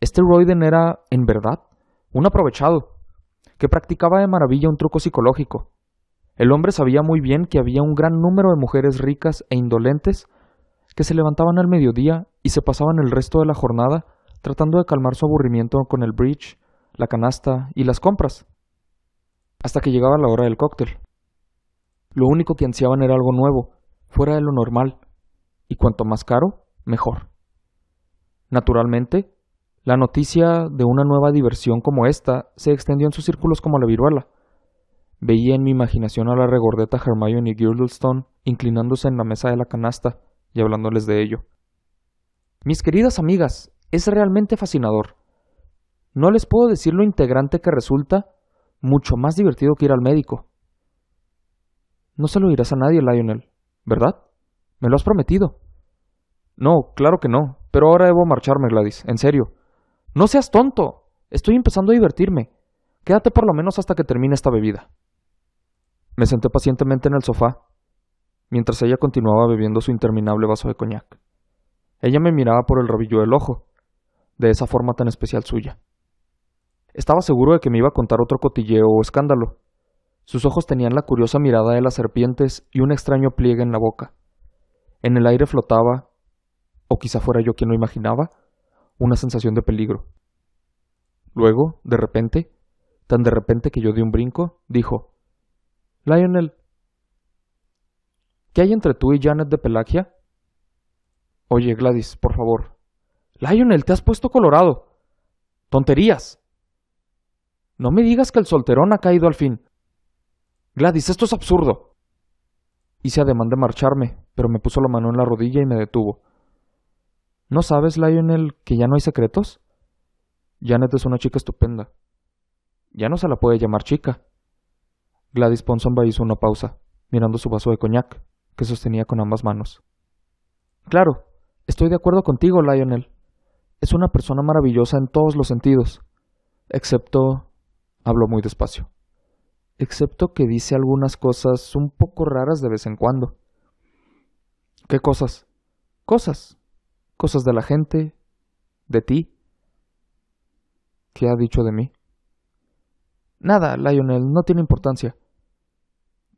Este Royden era, en verdad, un aprovechado, que practicaba de maravilla un truco psicológico. El hombre sabía muy bien que había un gran número de mujeres ricas e indolentes que se levantaban al mediodía y se pasaban el resto de la jornada tratando de calmar su aburrimiento con el bridge, la canasta y las compras, hasta que llegaba la hora del cóctel. Lo único que ansiaban era algo nuevo, fuera de lo normal, y cuanto más caro, mejor. Naturalmente, la noticia de una nueva diversión como esta se extendió en sus círculos como la viruela. Veía en mi imaginación a la regordeta Hermione Girdlestone inclinándose en la mesa de la canasta y hablándoles de ello. Mis queridas amigas, es realmente fascinador. No les puedo decir lo integrante que resulta, mucho más divertido que ir al médico. No se lo dirás a nadie, Lionel, ¿verdad? ¿Me lo has prometido? No, claro que no, pero ahora debo marcharme, Gladys, en serio. ¡No seas tonto! Estoy empezando a divertirme. Quédate por lo menos hasta que termine esta bebida. Me senté pacientemente en el sofá, mientras ella continuaba bebiendo su interminable vaso de coñac. Ella me miraba por el rabillo del ojo, de esa forma tan especial suya. Estaba seguro de que me iba a contar otro cotilleo o escándalo. Sus ojos tenían la curiosa mirada de las serpientes y un extraño pliegue en la boca. En el aire flotaba, o quizá fuera yo quien lo imaginaba, una sensación de peligro. Luego, de repente, tan de repente que yo di un brinco, dijo: Lionel, ¿qué hay entre tú y Janet de Pelagia? Oye, Gladys, por favor. Lionel, te has puesto colorado. ¡Tonterías! No me digas que el solterón ha caído al fin. Gladys, esto es absurdo. Hice ademán de marcharme, pero me puso la mano en la rodilla y me detuvo. ¿No sabes, Lionel, que ya no hay secretos? Janet es una chica estupenda. Ya no se la puede llamar chica. Gladys Ponsonby hizo una pausa, mirando su vaso de coñac, que sostenía con ambas manos. Claro, estoy de acuerdo contigo, Lionel. Es una persona maravillosa en todos los sentidos, excepto... Habló muy despacio. excepto que dice algunas cosas un poco raras de vez en cuando. ¿Qué cosas? Cosas. Cosas de la gente, de ti. ¿Qué ha dicho de mí? Nada, Lionel, no tiene importancia.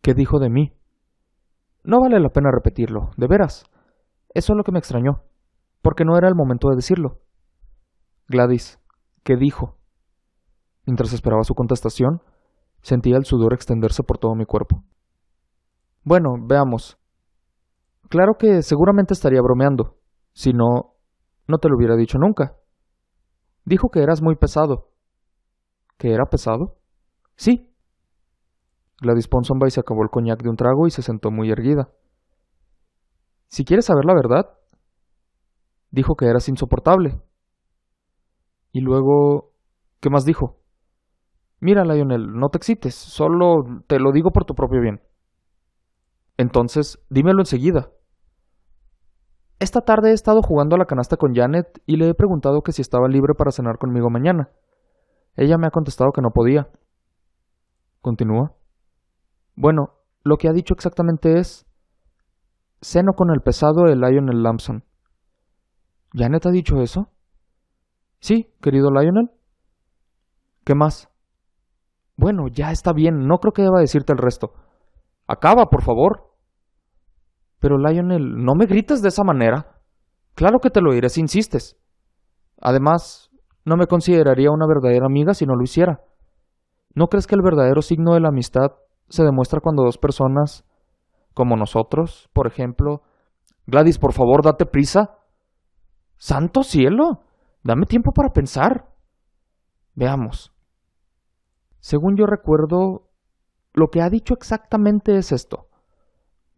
¿Qué dijo de mí? No vale la pena repetirlo, de veras. Eso es lo que me extrañó, porque no era el momento de decirlo. Gladys, ¿qué dijo? Mientras esperaba su contestación, sentía el sudor extenderse por todo mi cuerpo. Bueno, veamos. Claro que seguramente estaría bromeando. Si no, no te lo hubiera dicho nunca. Dijo que eras muy pesado. ¿Que era pesado? Sí. Gladys Ponsonby se acabó el coñac de un trago y se sentó muy erguida. Si quieres saber la verdad, dijo que eras insoportable. Y luego, ¿qué más dijo? Mira, Lionel, no te excites, solo te lo digo por tu propio bien. Entonces, dímelo enseguida. Esta tarde he estado jugando a la canasta con Janet y le he preguntado que si estaba libre para cenar conmigo mañana. Ella me ha contestado que no podía. Continúa. Bueno, lo que ha dicho exactamente es: ceno con el pesado de Lionel Lampson. ¿Janet ha dicho eso? Sí, querido Lionel. ¿Qué más? Bueno, ya está bien, no creo que deba decirte el resto. Acaba, por favor. Pero Lionel, no me grites de esa manera. Claro que te lo diré si insistes. Además, no me consideraría una verdadera amiga si no lo hiciera. ¿No crees que el verdadero signo de la amistad se demuestra cuando dos personas, como nosotros, por ejemplo... Gladys, por favor, date prisa. ¡Santo cielo! Dame tiempo para pensar. Veamos. Según yo recuerdo, lo que ha dicho exactamente es esto.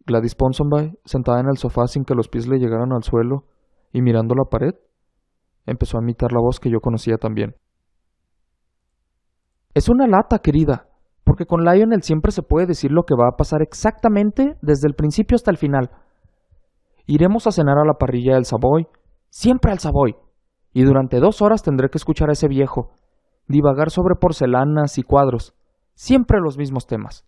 Gladys Ponsonby, sentada en el sofá sin que los pies le llegaran al suelo y mirando la pared, empezó a imitar la voz que yo conocía también. Es una lata, querida, porque con Lionel siempre se puede decir lo que va a pasar exactamente desde el principio hasta el final. Iremos a cenar a la parrilla del Savoy, siempre al Savoy, y durante 2 horas tendré que escuchar a ese viejo divagar sobre porcelanas y cuadros, siempre los mismos temas.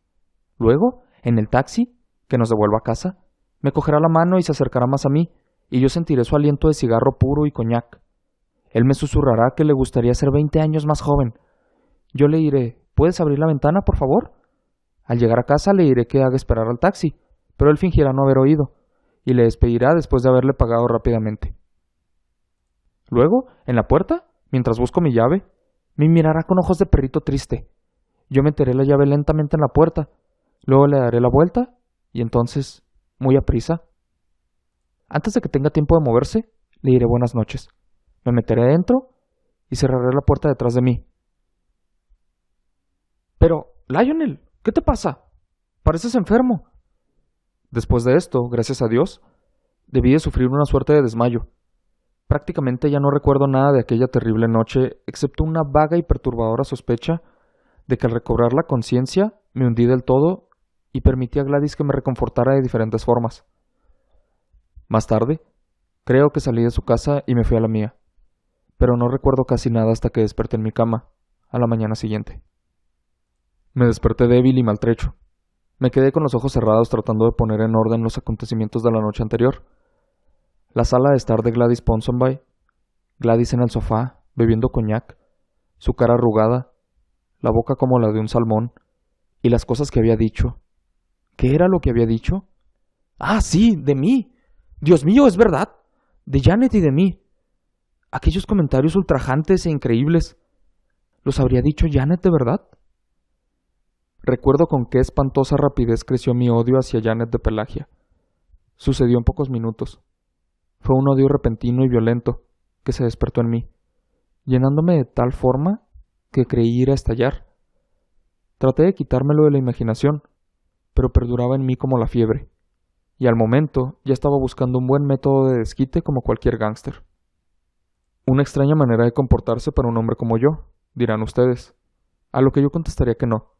Luego, en el taxi, que nos devuelva a casa, me cogerá la mano y se acercará más a mí, y yo sentiré su aliento de cigarro puro y coñac. Él me susurrará que le gustaría ser 20 años más joven. Yo le diré: ¿puedes abrir la ventana, por favor? Al llegar a casa le diré que haga esperar al taxi, pero él fingirá no haber oído, y le despedirá después de haberle pagado rápidamente. Luego, en la puerta, mientras busco mi llave, me mirará con ojos de perrito triste. Yo meteré la llave lentamente en la puerta, luego le daré la vuelta, y entonces, muy aprisa, antes de que tenga tiempo de moverse, le diré buenas noches. Me meteré dentro y cerraré la puerta detrás de mí. Pero, Lionel, ¿qué te pasa? Pareces enfermo. Después de esto, gracias a Dios, debí de sufrir una suerte de desmayo. Prácticamente ya no recuerdo nada de aquella terrible noche, excepto una vaga y perturbadora sospecha de que al recobrar la conciencia me hundí del todo y permití a Gladys que me reconfortara de diferentes formas. Más tarde, creo que salí de su casa y me fui a la mía, pero no recuerdo casi nada hasta que desperté en mi cama, a la mañana siguiente. Me desperté débil y maltrecho. Me quedé con los ojos cerrados tratando de poner en orden los acontecimientos de la noche anterior. La sala de estar de Gladys Ponsonby, Gladys en el sofá, bebiendo coñac, su cara arrugada, la boca como la de un salmón, y las cosas que había dicho. ¿Qué era lo que había dicho? ¡Ah, sí! ¡De mí! ¡Dios mío, es verdad! De Janet y de mí. Aquellos comentarios ultrajantes e increíbles. ¿Los habría dicho Janet de verdad? Recuerdo con qué espantosa rapidez creció mi odio hacia Janet de Pelagia. Sucedió en pocos minutos. Fue un odio repentino y violento que se despertó en mí, llenándome de tal forma que creí ir a estallar. Traté de quitármelo de la imaginación, pero perduraba en mí como la fiebre, y al momento ya estaba buscando un buen método de desquite como cualquier gángster. Una extraña manera de comportarse para un hombre como yo, dirán ustedes, a lo que yo contestaría que no,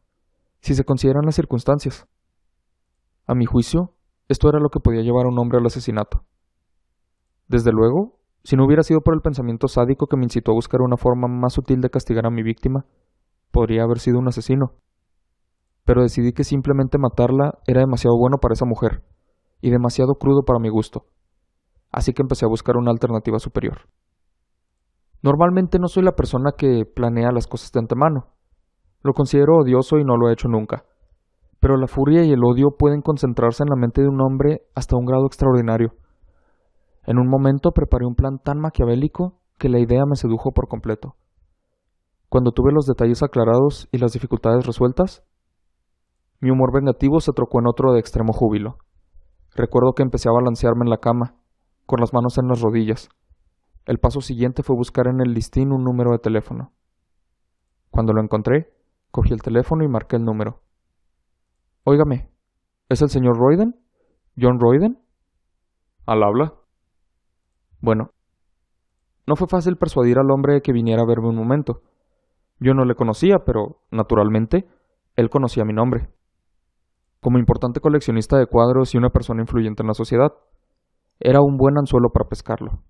si se consideran las circunstancias. A mi juicio, esto era lo que podía llevar a un hombre al asesinato. Desde luego, si no hubiera sido por el pensamiento sádico que me incitó a buscar una forma más sutil de castigar a mi víctima, podría haber sido un asesino. pero decidí que simplemente matarla era demasiado bueno para esa mujer, y demasiado crudo para mi gusto. Así que empecé a buscar una alternativa superior. Normalmente no soy la persona que planea las cosas de antemano. Lo considero odioso y no lo he hecho nunca. Pero la furia y el odio pueden concentrarse en la mente de un hombre hasta un grado extraordinario. En un momento preparé un plan tan maquiavélico que la idea me sedujo por completo. Cuando tuve los detalles aclarados y las dificultades resueltas, mi humor vengativo se trocó en otro de extremo júbilo. Recuerdo que empecé a balancearme en la cama, con las manos en las rodillas. El paso siguiente fue buscar en el listín un número de teléfono. Cuando lo encontré, cogí el teléfono y marqué el número. Óigame, ¿es el señor Royden? ¿John Royden? ¿Al habla? Bueno, no fue fácil persuadir al hombre que viniera a verme un momento. Yo no le conocía, pero, naturalmente, él conocía mi nombre. Como importante coleccionista de cuadros y una persona influyente en la sociedad, era un buen anzuelo para pescarlo.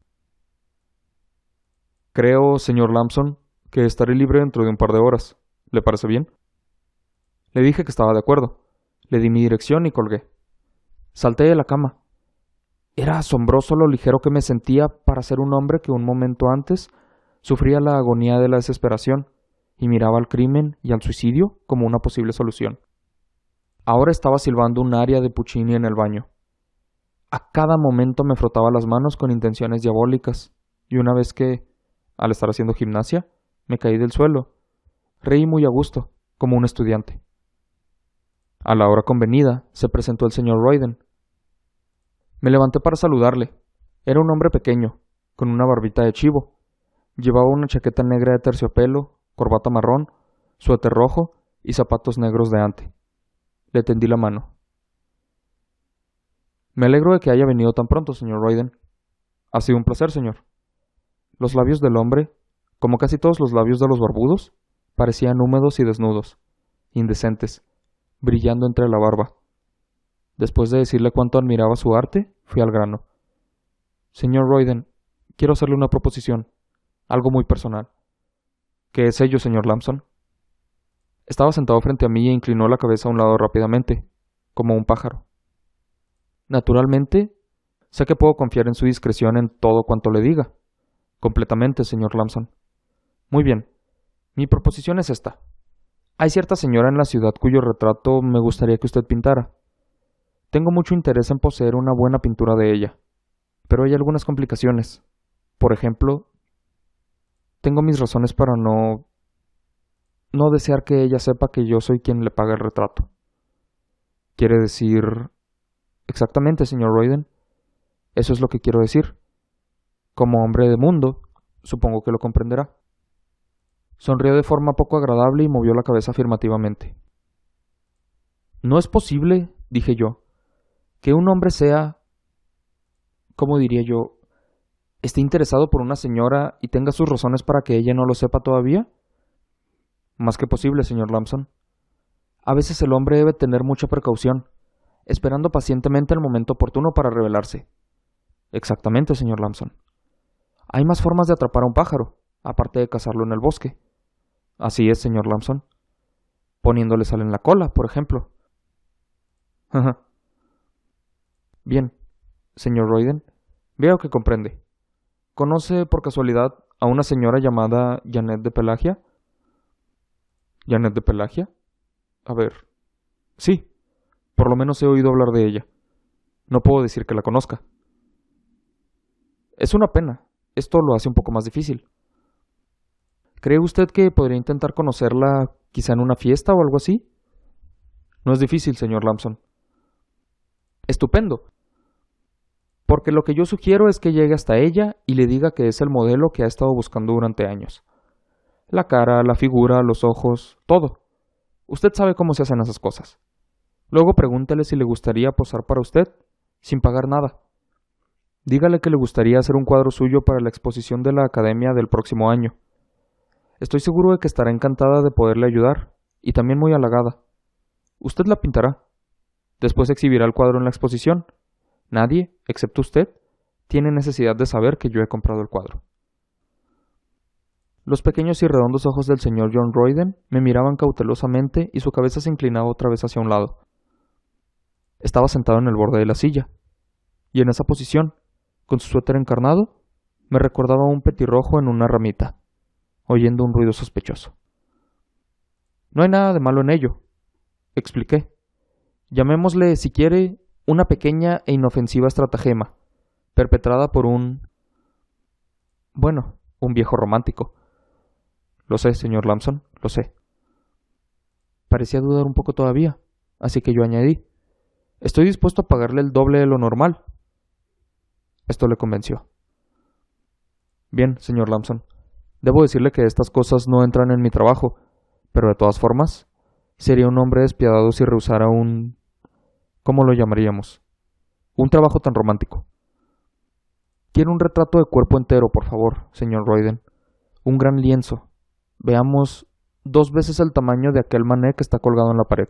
Creo, señor Lampson, que estaré libre dentro de un par de horas. ¿Le parece bien? Le dije que estaba de acuerdo. Le di mi dirección y colgué. Salté de la cama. Era asombroso lo ligero que me sentía para ser un hombre que un momento antes sufría la agonía de la desesperación y miraba al crimen y al suicidio como una posible solución. Ahora estaba silbando un aria de Puccini en el baño. A cada momento me frotaba las manos con intenciones diabólicas, y una vez que, al estar haciendo gimnasia, me caí del suelo, reí muy a gusto, como un estudiante. A la hora convenida, se presentó el señor Royden. Me levanté para saludarle. Era un hombre pequeño, con una barbita de chivo. Llevaba una chaqueta negra de terciopelo, corbata marrón, suéter rojo y zapatos negros de ante. Le tendí la mano. Me alegro de que haya venido tan pronto, señor Royden. Ha sido un placer, señor. Los labios del hombre, como casi todos los labios de los barbudos, parecían húmedos y desnudos, indecentes, brillando entre la barba. Después de decirle cuánto admiraba su arte, fui al grano. Señor Royden, quiero hacerle una proposición, algo muy personal. ¿Qué es ello, señor Lampson? Estaba sentado frente a mí e inclinó la cabeza a un lado rápidamente, como un pájaro. Naturalmente, sé que puedo confiar en su discreción en todo cuanto le diga. Completamente, señor Lampson. Muy bien. Mi proposición es esta. Hay cierta señora en la ciudad cuyo retrato me gustaría que usted pintara. Tengo mucho interés en poseer una buena pintura de ella, pero hay algunas complicaciones. Por ejemplo, tengo mis razones para no desear que ella sepa que yo soy quien le paga el retrato. ¿Quiere decir? Exactamente, señor Royden. Eso es lo que quiero decir. Como hombre de mundo, supongo que lo comprenderá. Sonrió de forma poco agradable y movió la cabeza afirmativamente. No es posible, dije yo, que un hombre sea, ¿cómo diría yo?, esté interesado por una señora y tenga sus razones para que ella no lo sepa todavía. Más que posible, señor Lampson. A veces el hombre debe tener mucha precaución, esperando pacientemente el momento oportuno para revelarse. Exactamente, señor Lampson. Hay más formas de atrapar a un pájaro, aparte de cazarlo en el bosque. Así es, señor Lampson. Poniéndole sal en la cola, por ejemplo. Bien, señor Royden, veo que comprende. ¿Conoce por casualidad a una señora llamada Janet de Pelagia? ¿Janet de Pelagia? A ver. Sí, por lo menos he oído hablar de ella. No puedo decir que la conozca. Es una pena. Esto lo hace un poco más difícil. ¿Cree usted que podría intentar conocerla quizá en una fiesta o algo así? No es difícil, señor Lampson. Estupendo. Porque lo que yo sugiero es que llegue hasta ella y le diga que es el modelo que ha estado buscando durante años. La cara, la figura, los ojos, todo. Usted sabe cómo se hacen esas cosas. Luego pregúntele si le gustaría posar para usted, sin pagar nada. Dígale que le gustaría hacer un cuadro suyo para la exposición de la Academia del próximo año. Estoy seguro de que estará encantada de poderle ayudar, y también muy halagada. Usted la pintará. Después exhibirá el cuadro en la exposición. Nadie, excepto usted, tiene necesidad de saber que yo he comprado el cuadro. Los pequeños y redondos ojos del señor John Royden me miraban cautelosamente y su cabeza se inclinaba otra vez hacia un lado. Estaba sentado en el borde de la silla, y en esa posición, con su suéter encarnado, me recordaba a un petirrojo en una ramita, oyendo un ruido sospechoso. No hay nada de malo en ello, expliqué. Llamémosle, si quiere, una pequeña e inofensiva estratagema, perpetrada por un viejo romántico. Lo sé, señor Lamson, lo sé. Parecía dudar un poco todavía, así que yo añadí: estoy dispuesto a pagarle el doble de lo normal. Esto le convenció. Bien, señor Lamson, debo decirle que estas cosas no entran en mi trabajo, pero de todas formas, sería un hombre despiadado si rehusara un... ¿cómo lo llamaríamos? Un trabajo tan romántico. Quiero un retrato de cuerpo entero, por favor, señor Royden. Un gran lienzo. Veamos, 2 veces el tamaño de aquel mané que está colgado en la pared.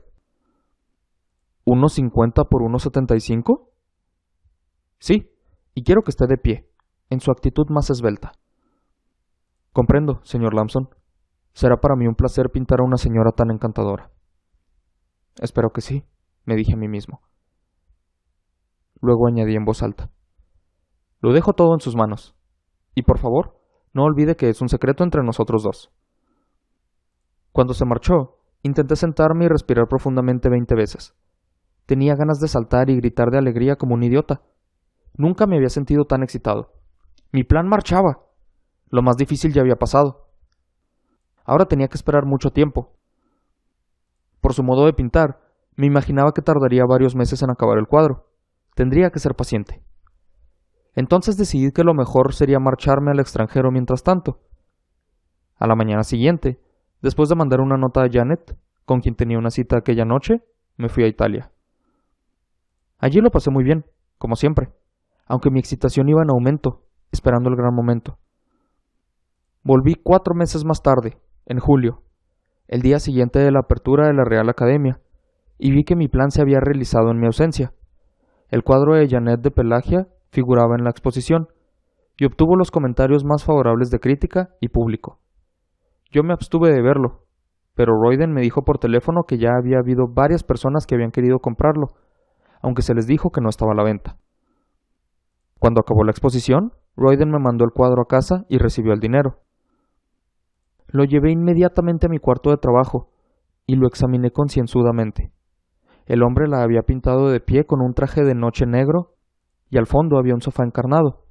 ¿1,50 por 1,75? Sí, y quiero que esté de pie, en su actitud más esbelta. Comprendo, señor Lamson. Será para mí un placer pintar a una señora tan encantadora. Espero que sí, me dije a mí mismo. Luego añadí en voz alta: lo dejo todo en sus manos. Y por favor, no olvide que es un secreto entre nosotros dos. Cuando se marchó, intenté sentarme y respirar profundamente 20 veces. Tenía ganas de saltar y gritar de alegría como un idiota. Nunca me había sentido tan excitado. Mi plan marchaba. Lo más difícil ya había pasado. Ahora tenía que esperar mucho tiempo. Por su modo de pintar, me imaginaba que tardaría varios meses en acabar el cuadro. Tendría que ser paciente. Entonces decidí que lo mejor sería marcharme al extranjero mientras tanto. A la mañana siguiente, después de mandar una nota a Janet, con quien tenía una cita aquella noche, me fui a Italia. Allí lo pasé muy bien, como siempre, aunque mi excitación iba en aumento, esperando el gran momento. Volví 4 meses más tarde, en julio, el día siguiente de la apertura de la Real Academia, y vi que mi plan se había realizado en mi ausencia. El cuadro de Janet de Pelagia figuraba en la exposición, y obtuvo los comentarios más favorables de crítica y público. Yo me abstuve de verlo, pero Royden me dijo por teléfono que ya había habido varias personas que habían querido comprarlo, aunque se les dijo que no estaba a la venta. Cuando acabó la exposición, Royden me mandó el cuadro a casa y recibió el dinero. Lo llevé inmediatamente a mi cuarto de trabajo y lo examiné concienzudamente. El hombre la había pintado de pie con un traje de noche negro y al fondo había un sofá encarnado.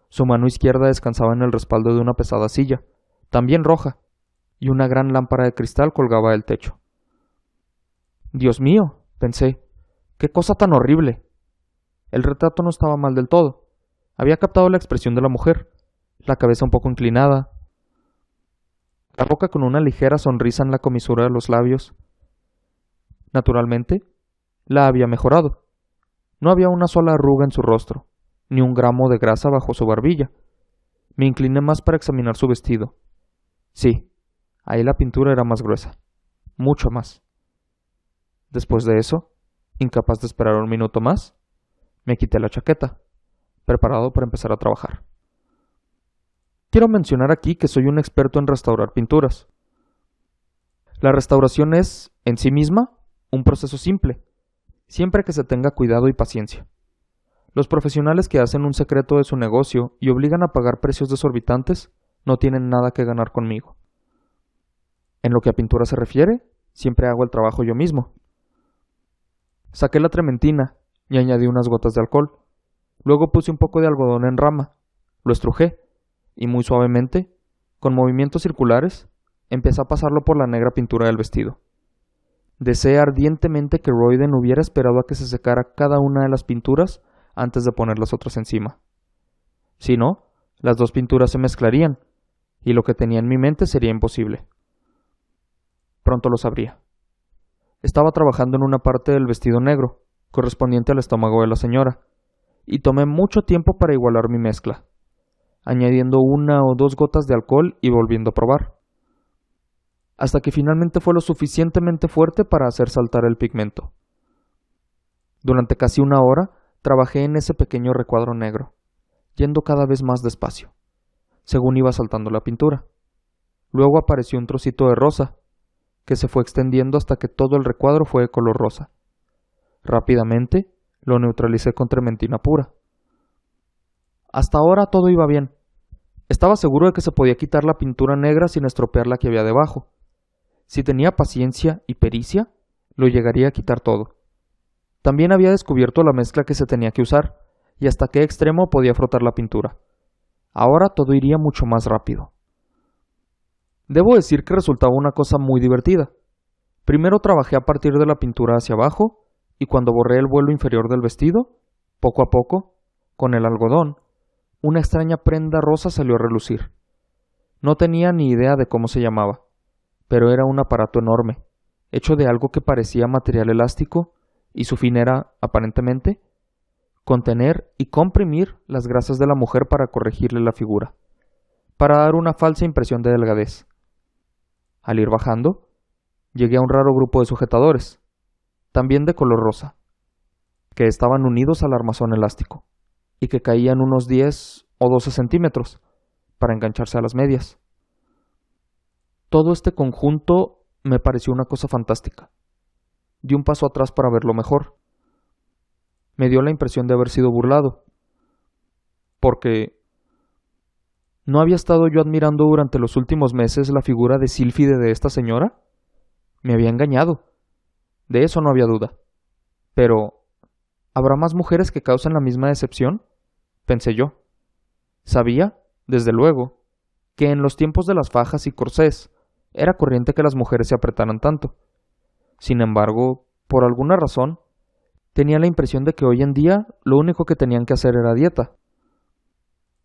Su mano izquierda descansaba en el respaldo de una pesada silla, también roja, y una gran lámpara de cristal colgaba del techo. Dios mío, pensé, qué cosa tan horrible. El retrato no estaba mal del todo. Había captado la expresión de la mujer, la cabeza un poco inclinada, la boca con una ligera sonrisa en la comisura de los labios. Naturalmente, la había mejorado. No había una sola arruga en su rostro, ni un gramo de grasa bajo su barbilla. Me incliné más para examinar su vestido. Sí, ahí la pintura era más gruesa, mucho más. Después de eso, incapaz de esperar un minuto más, me quité la chaqueta, preparado para empezar a trabajar. Quiero mencionar aquí que soy un experto en restaurar pinturas. La restauración es, en sí misma, un proceso simple, siempre que se tenga cuidado y paciencia. Los profesionales que hacen un secreto de su negocio y obligan a pagar precios desorbitantes no tienen nada que ganar conmigo. En lo que a pintura se refiere, siempre hago el trabajo yo mismo. Saqué la trementina y añadí unas gotas de alcohol. Luego puse un poco de algodón en rama, lo estrujé y muy suavemente, con movimientos circulares, empecé a pasarlo por la negra pintura del vestido. Deseé ardientemente que Royden hubiera esperado a que se secara cada una de las pinturas antes de poner las otras encima. Si no, las dos pinturas se mezclarían, y lo que tenía en mi mente sería imposible. Pronto lo sabría. Estaba trabajando en una parte del vestido negro, correspondiente al estómago de la señora, y tomé mucho tiempo para igualar mi mezcla, añadiendo 1 o 2 gotas de alcohol y volviendo a probar, hasta que finalmente fue lo suficientemente fuerte para hacer saltar el pigmento. Durante casi 1 hora trabajé en ese pequeño recuadro negro, yendo cada vez más despacio, según iba saltando la pintura. Luego apareció un trocito de rosa, que se fue extendiendo hasta que todo el recuadro fue de color rosa. Rápidamente lo neutralicé con trementina pura. Hasta ahora todo iba bien. Estaba seguro de que se podía quitar la pintura negra sin estropear la que había debajo. Si tenía paciencia y pericia, lo llegaría a quitar todo. También había descubierto la mezcla que se tenía que usar y hasta qué extremo podía frotar la pintura. Ahora todo iría mucho más rápido. Debo decir que resultaba una cosa muy divertida. Primero trabajé a partir de la pintura hacia abajo y cuando borré el vuelo inferior del vestido, poco a poco, con el algodón, una extraña prenda rosa salió a relucir. No tenía ni idea de cómo se llamaba, pero era un aparato enorme, hecho de algo que parecía material elástico, y su fin era, aparentemente, contener y comprimir las grasas de la mujer para corregirle la figura, para dar una falsa impresión de delgadez. Al ir bajando, llegué a un raro grupo de sujetadores, también de color rosa, que estaban unidos al armazón elástico, y que caían unos 10 o 12 centímetros, para engancharse a las medias. Todo este conjunto me pareció una cosa fantástica. Di un paso atrás para verlo mejor. Me dio la impresión de haber sido burlado, porque ¿no había estado yo admirando durante los últimos meses la figura de sílfide de esta señora? Me había engañado. De eso no había duda. Pero, ¿habrá más mujeres que causen la misma decepción? Pensé yo. Sabía, desde luego, que en los tiempos de las fajas y corsés era corriente que las mujeres se apretaran tanto. Sin embargo, por alguna razón, tenía la impresión de que hoy en día lo único que tenían que hacer era dieta.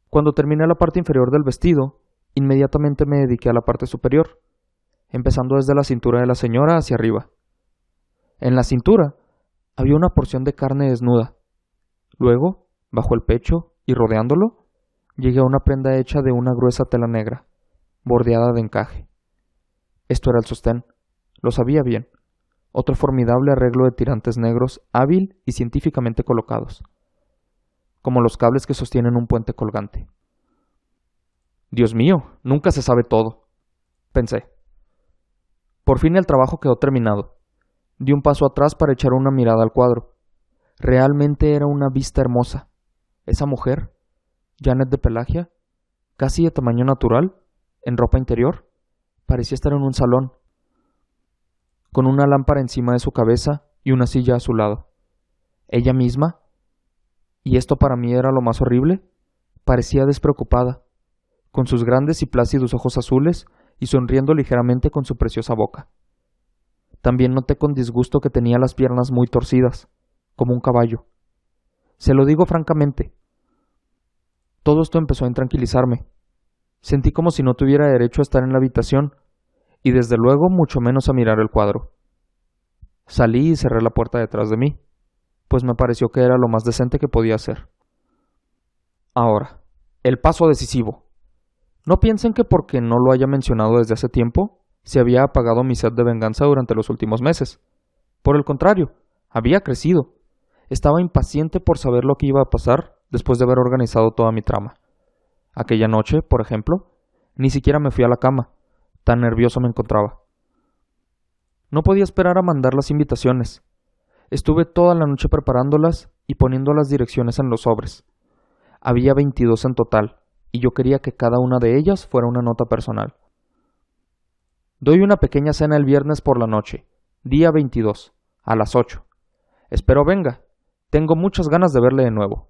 Cuando terminé la parte inferior del vestido, inmediatamente me dediqué a la parte superior, empezando desde la cintura de la señora hacia arriba. En la cintura había una porción de carne desnuda. Luego, bajo el pecho y rodeándolo, llegué a una prenda hecha de una gruesa tela negra, bordeada de encaje. Esto era el sostén, lo sabía bien, otro formidable arreglo de tirantes negros hábil y científicamente colocados, como los cables que sostienen un puente colgante. Dios mío, nunca se sabe todo, pensé. Por fin el trabajo quedó terminado. Di un paso atrás para echar una mirada al cuadro. Realmente era una vista hermosa. Esa mujer, Janet de Pelagia, casi de tamaño natural, en ropa interior, parecía estar en un salón, con una lámpara encima de su cabeza y una silla a su lado. Ella misma, y esto para mí era lo más horrible, parecía despreocupada, con sus grandes y plácidos ojos azules y sonriendo ligeramente con su preciosa boca. También noté con disgusto que tenía las piernas muy torcidas, como un caballo. Se lo digo francamente. Todo esto empezó a intranquilizarme. Sentí como si no tuviera derecho a estar en la habitación, y desde luego mucho menos a mirar el cuadro. Salí y cerré la puerta detrás de mí, pues me pareció que era lo más decente que podía hacer. Ahora, el paso decisivo. No piensen que porque no lo haya mencionado desde hace tiempo, se había apagado mi sed de venganza durante los últimos meses. Por el contrario, había crecido. Estaba impaciente por saber lo que iba a pasar después de haber organizado toda mi trama. Aquella noche, por ejemplo, ni siquiera me fui a la cama, tan nervioso me encontraba. No podía esperar a mandar las invitaciones. Estuve toda la noche preparándolas y poniendo las direcciones en los sobres. Había 22 en total, y yo quería que cada una de ellas fuera una nota personal. Doy una pequeña cena el viernes por la noche, día 22, a las 8. Espero venga. Tengo muchas ganas de verle de nuevo.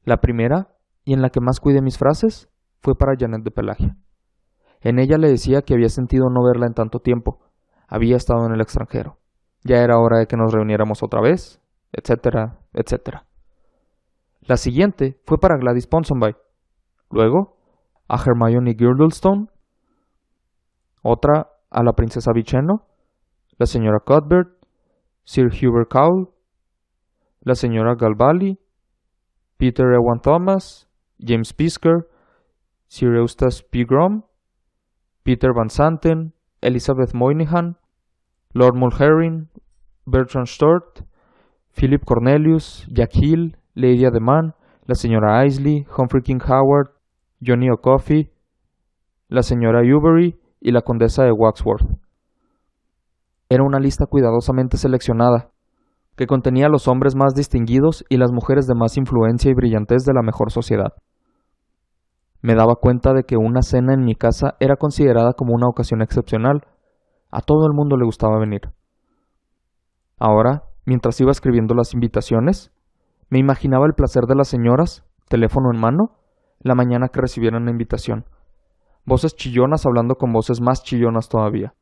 La primera, y en la que más cuidé mis frases, fue para Janet de Pelagia. En ella le decía que había sentido no verla en tanto tiempo. Había estado en el extranjero. Ya era hora de que nos reuniéramos otra vez, etcétera, etcétera. La siguiente fue para Gladys Ponsonby. Luego, a Hermione Girdlestone. Otra a la princesa Viceno, la señora Cuthbert, Sir Hubert Cowell, la señora Galvali, Peter Ewan Thomas, James Pisker, Sir Eustace P. Grom, Peter Van Santen, Elizabeth Moynihan, Lord Mulherrin, Bertrand Sturt, Philip Cornelius, Jack Hill, Lady Ademan, la señora Isley, Humphrey King Howard, Johnny O'Coffey, la señora Ubery y la condesa de Waxworth. Era una lista cuidadosamente seleccionada, que contenía a los hombres más distinguidos y las mujeres de más influencia y brillantez de la mejor sociedad. Me daba cuenta de que una cena en mi casa era considerada como una ocasión excepcional. A todo el mundo le gustaba venir. Ahora, mientras iba escribiendo las invitaciones, me imaginaba el placer de las señoras, teléfono en mano, la mañana que recibieran la invitación. Voces chillonas hablando con voces más chillonas todavía.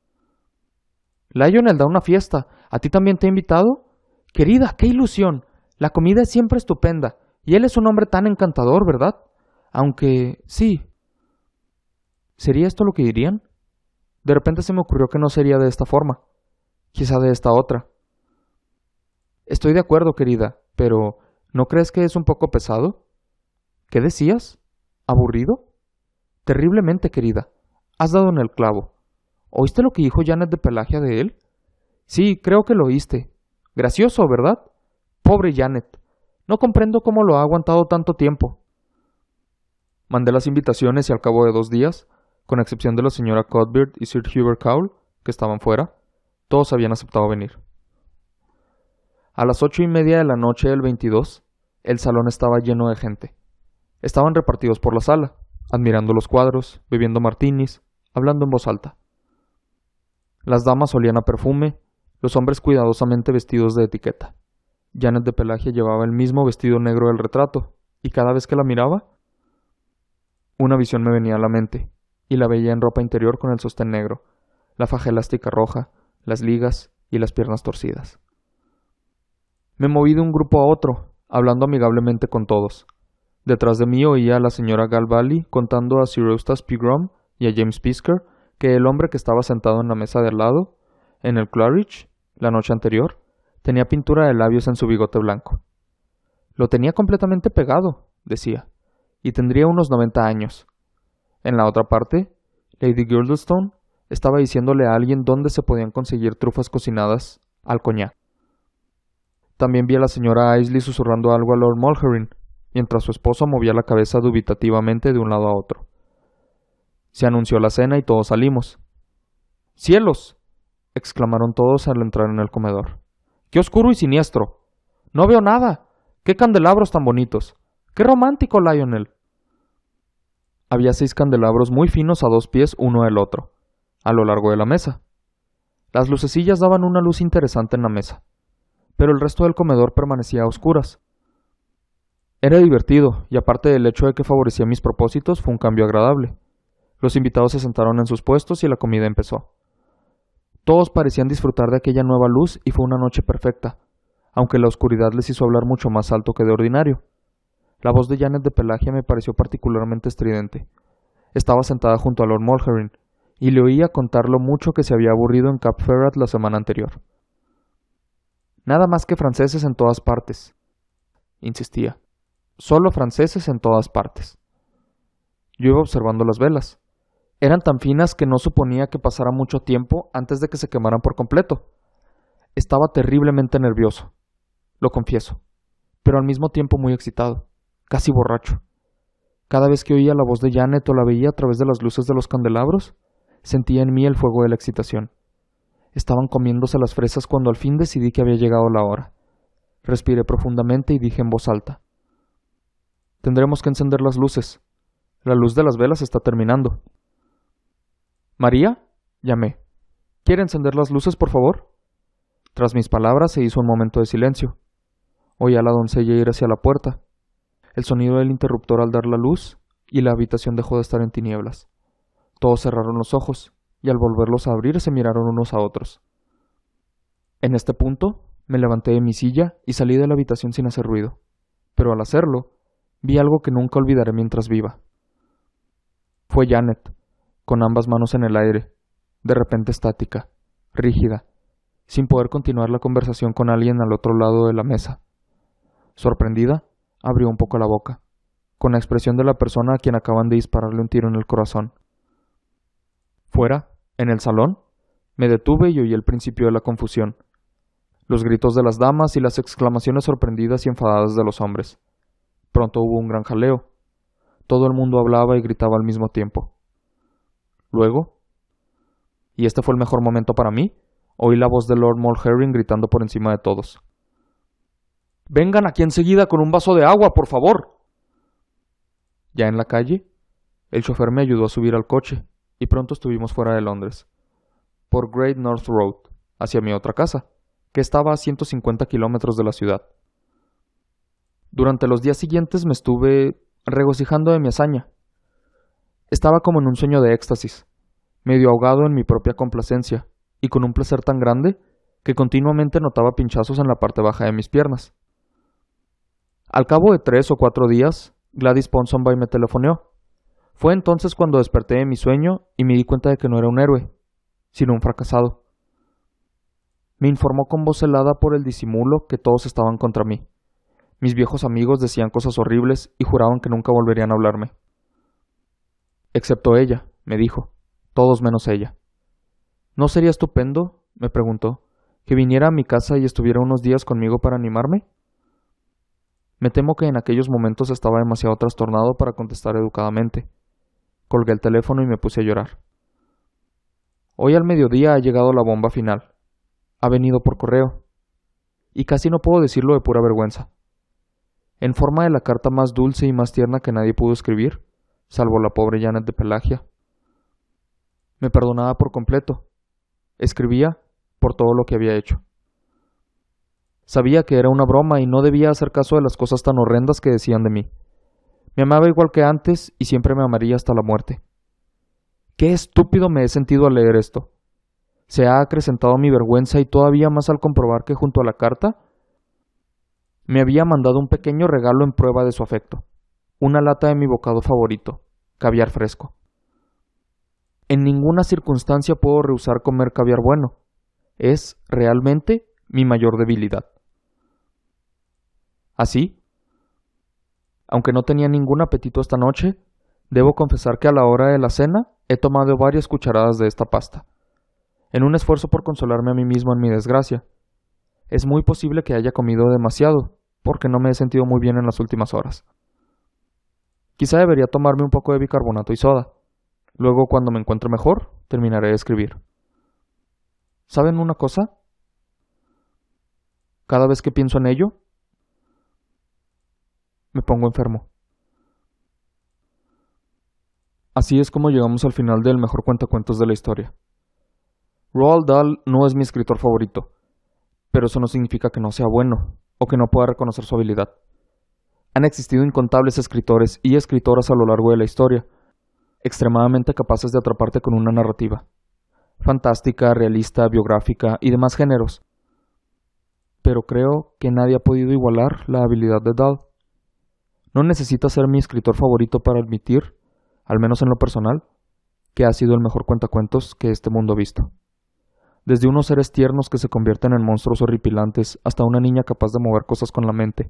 Lionel da una fiesta. ¿A ti también te ha invitado? Querida, qué ilusión. La comida es siempre estupenda. Y él es un hombre tan encantador, ¿verdad? Aunque, sí. ¿Sería esto lo que dirían? De repente se me ocurrió que no sería de esta forma. Quizá de esta otra. Estoy de acuerdo, querida, pero ¿no crees que es un poco pesado? ¿Qué decías? ¿Aburrido? Terriblemente, querida. Has dado en el clavo. ¿Oíste lo que dijo Janet de Pelagia de él? Sí, creo que lo oíste. Gracioso, ¿verdad? Pobre Janet. No comprendo cómo lo ha aguantado tanto tiempo. Mandé las invitaciones y al cabo de 2 días, con excepción de la señora Cuthbert y Sir Hubert Cowle, que estaban fuera, todos habían aceptado venir. A las 8:30 de la noche del 22, el salón estaba lleno de gente. Estaban repartidos por la sala, admirando los cuadros, bebiendo martinis, hablando en voz alta. Las damas olían a perfume, los hombres cuidadosamente vestidos de etiqueta. Janet de Pelagia llevaba el mismo vestido negro del retrato, y cada vez que la miraba, una visión me venía a la mente, y la veía en ropa interior con el sostén negro, la faja elástica roja, las ligas y las piernas torcidas. Me moví de un grupo a otro, hablando amigablemente con todos. Detrás de mí oía a la señora Galvali contando a Sir Eustace Pigrum y a James Pisker que el hombre que estaba sentado en la mesa de al lado, en el Claridge, la noche anterior, tenía pintura de labios en su bigote blanco. Lo tenía completamente pegado, decía, y tendría unos 90 años. En la otra parte, Lady Girdlestone estaba diciéndole a alguien dónde se podían conseguir trufas cocinadas al coñac. También vi a la señora Isley susurrando algo a Lord Mulherin, mientras su esposo movía la cabeza dubitativamente de un lado a otro. Se anunció la cena y todos salimos. ¡Cielos!, exclamaron todos al entrar en el comedor. ¡Qué oscuro y siniestro! ¡No veo nada! ¡Qué candelabros tan bonitos! ¡Qué romántico, Lionel! Había 6 candelabros muy finos a 2 pies uno del otro, a lo largo de la mesa. Las lucecillas daban una luz interesante en la mesa, pero el resto del comedor permanecía a oscuras. Era divertido, y aparte del hecho de que favorecía mis propósitos, fue un cambio agradable. Los invitados se sentaron en sus puestos y la comida empezó. Todos parecían disfrutar de aquella nueva luz y fue una noche perfecta, aunque la oscuridad les hizo hablar mucho más alto que de ordinario. La voz de Janet de Pelagia me pareció particularmente estridente. Estaba sentada junto a Lord Mulherin, y le oía contar lo mucho que se había aburrido en Cap Ferrat la semana anterior. Nada más que franceses en todas partes, insistía. Solo franceses en todas partes. Yo iba observando las velas. Eran tan finas que no suponía que pasara mucho tiempo antes de que se quemaran por completo. Estaba terriblemente nervioso, lo confieso, pero al mismo tiempo muy excitado, casi borracho. Cada vez que oía la voz de Janet o la veía a través de las luces de los candelabros, sentía en mí el fuego de la excitación. Estaban comiéndose las fresas cuando al fin decidí que había llegado la hora. Respiré profundamente y dije en voz alta: «Tendremos que encender las luces. La luz de las velas está terminando». «¿María?», llamé. «¿Quiere encender las luces, por favor?». Tras mis palabras se hizo un momento de silencio. Oí a la doncella ir hacia la puerta. El sonido del interruptor al dar la luz, y la habitación dejó de estar en tinieblas. Todos cerraron los ojos, y al volverlos a abrir se miraron unos a otros. En este punto, me levanté de mi silla y salí de la habitación sin hacer ruido. Pero al hacerlo, vi algo que nunca olvidaré mientras viva. Fue Janet, con ambas manos en el aire, de repente estática, rígida, sin poder continuar la conversación con alguien al otro lado de la mesa. Sorprendida, abrió un poco la boca, con la expresión de la persona a quien acaban de dispararle un tiro en el corazón. Fuera, en el salón, me detuve y oí el principio de la confusión, los gritos de las damas y las exclamaciones sorprendidas y enfadadas de los hombres. Pronto hubo un gran jaleo. Todo el mundo hablaba y gritaba al mismo tiempo. Luego, y este fue el mejor momento para mí, oí la voz de Lord Mulherring gritando por encima de todos. «¡Vengan aquí enseguida con un vaso de agua, por favor!». Ya en la calle, el chofer me ayudó a subir al coche, y pronto estuvimos fuera de Londres, por Great North Road, hacia mi otra casa, que estaba a 150 kilómetros de la ciudad. Durante los días siguientes me estuve regocijando de mi hazaña. Estaba como en un sueño de éxtasis, medio ahogado en mi propia complacencia, y con un placer tan grande que continuamente notaba pinchazos en la parte baja de mis piernas. Al cabo de 3 o 4 días, Gladys Ponsonby me telefoneó. Fue entonces cuando desperté de mi sueño y me di cuenta de que no era un héroe, sino un fracasado. Me informó con voz helada por el disimulo que todos estaban contra mí. Mis viejos amigos decían cosas horribles y juraban que nunca volverían a hablarme. Excepto ella, me dijo, todos menos ella. ¿No sería estupendo, me preguntó, que viniera a mi casa y estuviera unos días conmigo para animarme? Me temo que en aquellos momentos estaba demasiado trastornado para contestar educadamente. Colgué el teléfono y me puse a llorar. Hoy al mediodía ha llegado la bomba final. Ha venido por correo. Y casi no puedo decirlo de pura vergüenza. En forma de la carta más dulce y más tierna que nadie pudo escribir, salvo la pobre Janet de Pelagia. Me perdonaba por completo. Escribía por todo lo que había hecho. Sabía que era una broma y no debía hacer caso de las cosas tan horrendas que decían de mí. Me amaba igual que antes y siempre me amaría hasta la muerte. ¡Qué estúpido me he sentido al leer esto! Se ha acrecentado mi vergüenza y todavía más al comprobar que junto a la carta me había mandado un pequeño regalo en prueba de su afecto. Una lata de mi bocado favorito, caviar fresco. En ninguna circunstancia puedo rehusar comer caviar bueno. Es realmente mi mayor debilidad. Así, aunque no tenía ningún apetito esta noche, debo confesar que a la hora de la cena he tomado varias cucharadas de esta pasta, en un esfuerzo por consolarme a mí mismo en mi desgracia. Es muy posible que haya comido demasiado, porque no me he sentido muy bien en las últimas horas. Quizá debería tomarme un poco de bicarbonato y soda. Luego, cuando me encuentre mejor, terminaré de escribir. ¿Saben una cosa? Cada vez que pienso en ello, me pongo enfermo. Así es como llegamos al final del mejor cuentacuentos de la historia. Roald Dahl no es mi escritor favorito, pero eso no significa que no sea bueno, o que no pueda reconocer su habilidad. Han existido incontables escritores y escritoras a lo largo de la historia, extremadamente capaces de atraparte con una narrativa, fantástica, realista, biográfica y demás géneros. Pero creo que nadie ha podido igualar la habilidad de Dahl. No necesita ser mi escritor favorito para admitir, al menos en lo personal, que ha sido el mejor cuentacuentos que este mundo ha visto. Desde unos seres tiernos que se convierten en monstruos horripilantes hasta una niña capaz de mover cosas con la mente.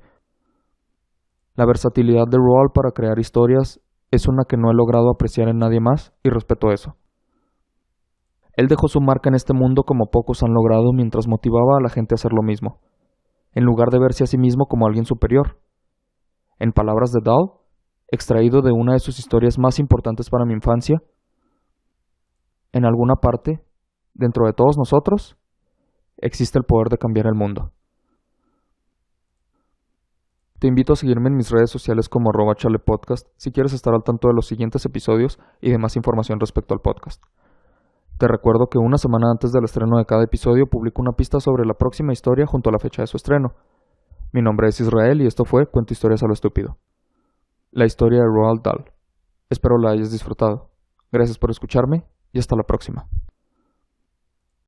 La versatilidad de Roald para crear historias es una que no he logrado apreciar en nadie más y respeto eso. Él dejó su marca en este mundo como pocos han logrado mientras motivaba a la gente a hacer lo mismo, en lugar de verse a sí mismo como alguien superior. En palabras de Dahl, extraído de una de sus historias más importantes para mi infancia, en alguna parte, dentro de todos nosotros, existe el poder de cambiar el mundo. Te invito a seguirme en mis redes sociales como @chalepodcast si quieres estar al tanto de los siguientes episodios y de más información respecto al podcast. Te recuerdo que una semana antes del estreno de cada episodio publico una pista sobre la próxima historia junto a la fecha de su estreno. Mi nombre es Israel y esto fue Cuento Historias a lo Estúpido. La historia de Roald Dahl. Espero la hayas disfrutado. Gracias por escucharme y hasta la próxima.